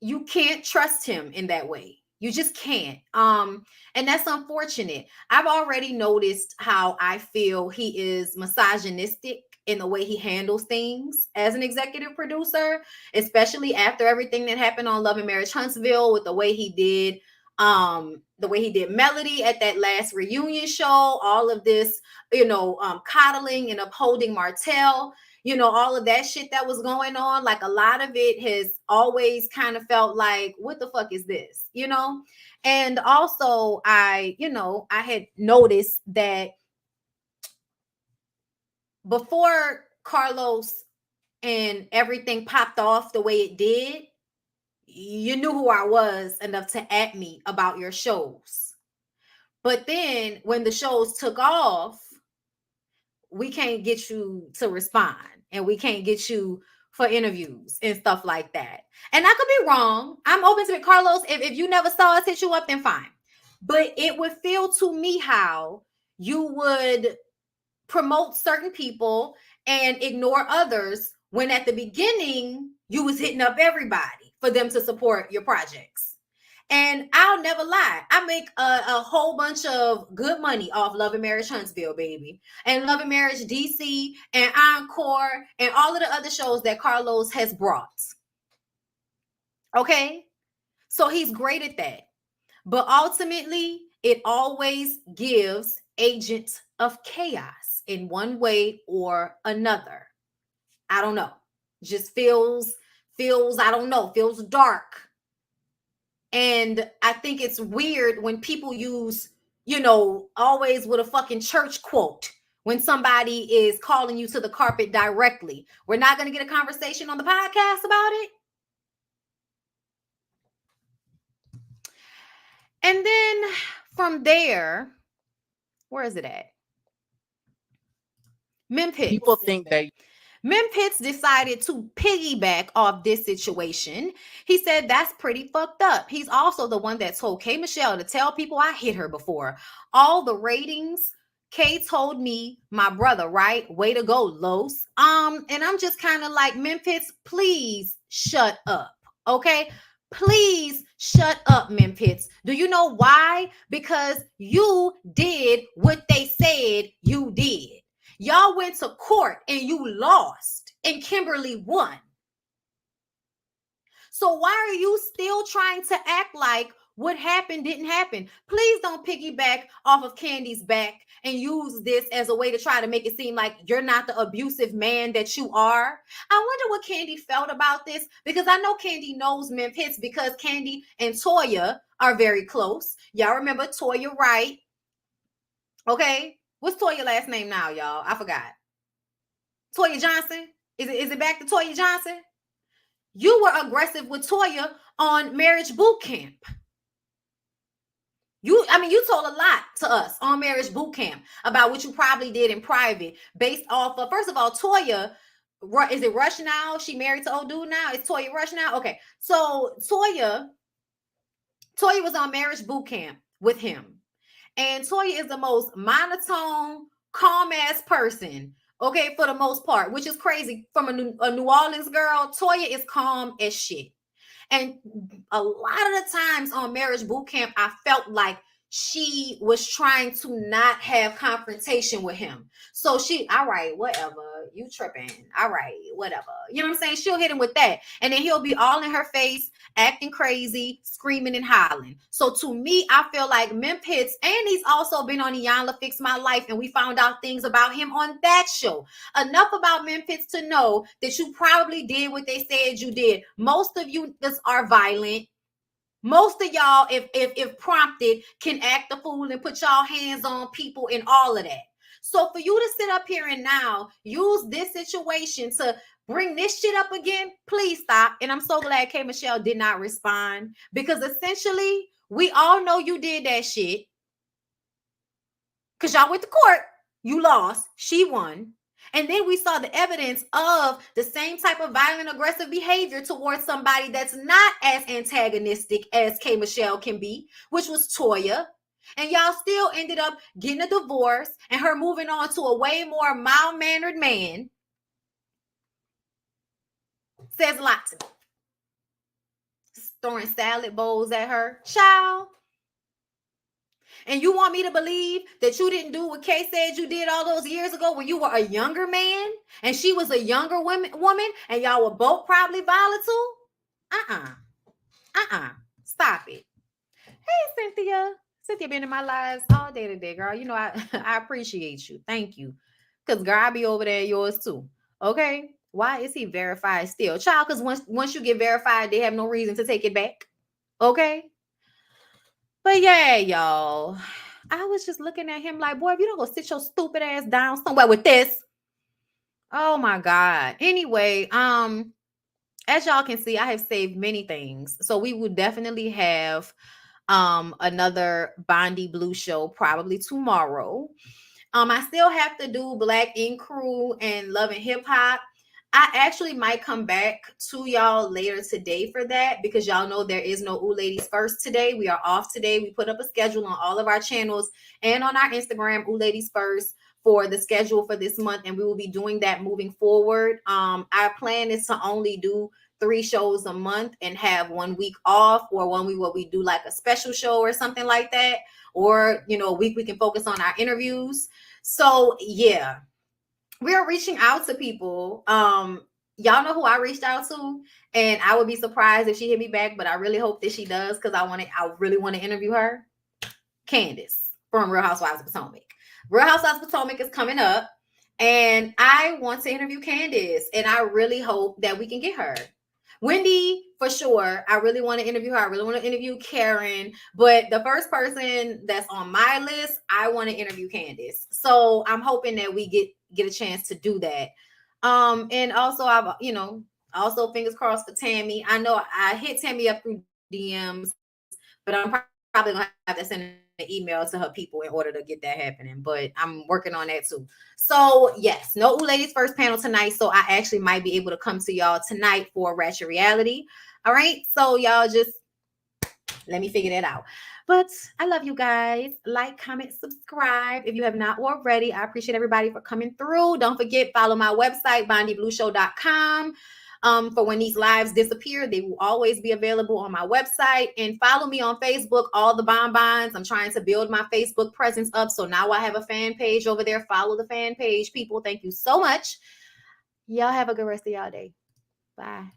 you can't trust him in that way. You just can't. And that's unfortunate. I've already noticed how I feel he is misogynistic in the way he handles things as an executive producer, especially after everything that happened on Love and Marriage Huntsville with the way he did Melody at that last reunion show, all of this, coddling and upholding Martell, all of that shit that was going on. Like a lot of it has always kind of felt like, what the fuck is this? And also I had noticed that before Carlos and everything popped off the way it did, you knew who I was enough to at me about your shows. But then when the shows took off, we can't get you to respond and we can't get you for interviews and stuff like that. And I could be wrong. I'm open to it, Carlos. If you never saw us hit you up, then fine. But it would feel to me how you would promote certain people and ignore others when at the beginning you was hitting up everybody for them to support your projects. And I'll never lie, I make a whole bunch of good money off Love and Marriage Huntsville, baby, and Love and Marriage DC and Encore and all of the other shows that Carlos has brought. Okay, so he's great at that, but ultimately it always gives agents of chaos in one way or another. I don't know. Just feels, I don't know, feels dark. And I think it's weird when people use, always with a fucking church quote when somebody is calling you to the carpet directly. We're not going to get a conversation on the podcast about it. And then from there, where is it at? Memphis. People think that Memphis decided to piggyback off this situation. He said that's pretty fucked up. He's also the one that told K Michelle to tell people I hit her before. All the ratings, Kay told me, my brother, right? Way to go, Los. And I'm just kind of like, Memphis, please shut up. Okay? Please shut up, Memphis. Do you know why? Because you did what they said you did. Y'all went to court and you lost, and Kimberly won. So why are you still trying to act like what happened didn't happen? Please don't piggyback off of Kandi's back and use this as a way to try to make it seem like you're not the abusive man that you are. I wonder what Kandi felt about this, because I know Kandi knows Memphis because Kandi and Toya are very close. Y'all remember Toya Wright? Okay. What's Toya's last name now, y'all? I forgot. Toya Johnson? Is it back to Toya Johnson? You were aggressive with Toya on Marriage Boot Camp. You told a lot to us on Marriage Boot Camp about what you probably did in private based off of, first of all, Toya, is it Rush now? She married to old dude now? Is Toya Rush now? Okay. So Toya was on Marriage Boot Camp with him. And Toya is the most monotone, calm-ass person, okay, for the most part, which is crazy. From a New Orleans girl, Toya is calm as shit. And a lot of the times on Marriage Boot Camp, I felt like she was trying to not have confrontation with him. So all right, whatever, you tripping. All right, whatever. You know what I'm saying? She'll hit him with that. And then he'll be all in her face, acting crazy, screaming and hollering. So to me, I feel like Memphis, and he's also been on Iyanla Fix My Life, and we found out things about him on that show. Enough about Memphis to know that you probably did what they said you did. Most of you are violent. Most of y'all, if prompted, can act the fool and put y'all hands on people and all of that. So for you to sit up here and now use this situation to bring this shit up again, please stop. And I'm so glad K Michelle did not respond, because essentially we all know you did that shit. Because y'all went to court, you lost, she won. And then we saw the evidence of the same type of violent, aggressive behavior towards somebody that's not as antagonistic as K Michelle can be, which was Toya. And y'all still ended up getting a divorce and her moving on to a way more mild-mannered man. Says a lot to me. Throwing salad bowls at her. Child. And you want me to believe that you didn't do what Kay said you did all those years ago when you were a younger man and she was a younger woman and y'all were both probably volatile? Stop it. Hey, Cynthia. Cynthia been in my lives all day today, girl. You know, I appreciate you. Thank you. Because, girl, I'll be over there yours too. Okay? Why is he verified still? Child, because once you get verified, they have no reason to take it back. Okay? But yeah, y'all, I was just looking at him like, boy, if you don't go sit your stupid ass down somewhere with this. Oh my God. Anyway, as y'all can see, I have saved many things. So we will definitely have another BondyBlue show probably tomorrow. I still have to do Black Ink Crew and Love and Hip Hop. I actually might come back to y'all later today for that, because y'all know there is no Ooh Ladies First today. We are off today. We put up a schedule on all of our channels and on our Instagram, Ooh Ladies First, for the schedule for this month, and we will be doing that moving forward. Our plan is to only do 3 shows a month and have 1 week off, or 1 week where we do like a special show or something like that, or a week we can focus on our interviews. So yeah, we are reaching out to people. Y'all know who I reached out to, and I would be surprised if she hit me back, but I really hope that she does, because I really want to interview her. Candace from Real Housewives of Potomac. Real Housewives of Potomac is coming up, and I want to interview Candace, and I really hope that we can get her. Wendy, for sure. I really want to interview her. I really want to interview Karen. But the first person that's on my list, I want to interview Candace. So I'm hoping that we get a chance to do that. And also, also fingers crossed for Tammy. I know I hit Tammy up through DMs, but I'm probably going to have to send an email to her people in order to get that happening, but I'm working on that too. So yes, no Ooh Ladies First panel tonight. So I actually might be able to come to y'all tonight for Ratchet Reality. All right. So y'all just let me figure that out. But I love you guys. Like, comment, subscribe if you have not already. I appreciate everybody for coming through. Don't forget, follow my website, BondyBlueShow.com. For when these lives disappear, they will always be available on my website. And follow me on Facebook, all the bonbons. I'm trying to build my Facebook presence up. So now I have a fan page over there. Follow the fan page, people. Thank you so much. Y'all have a good rest of y'all day. Bye.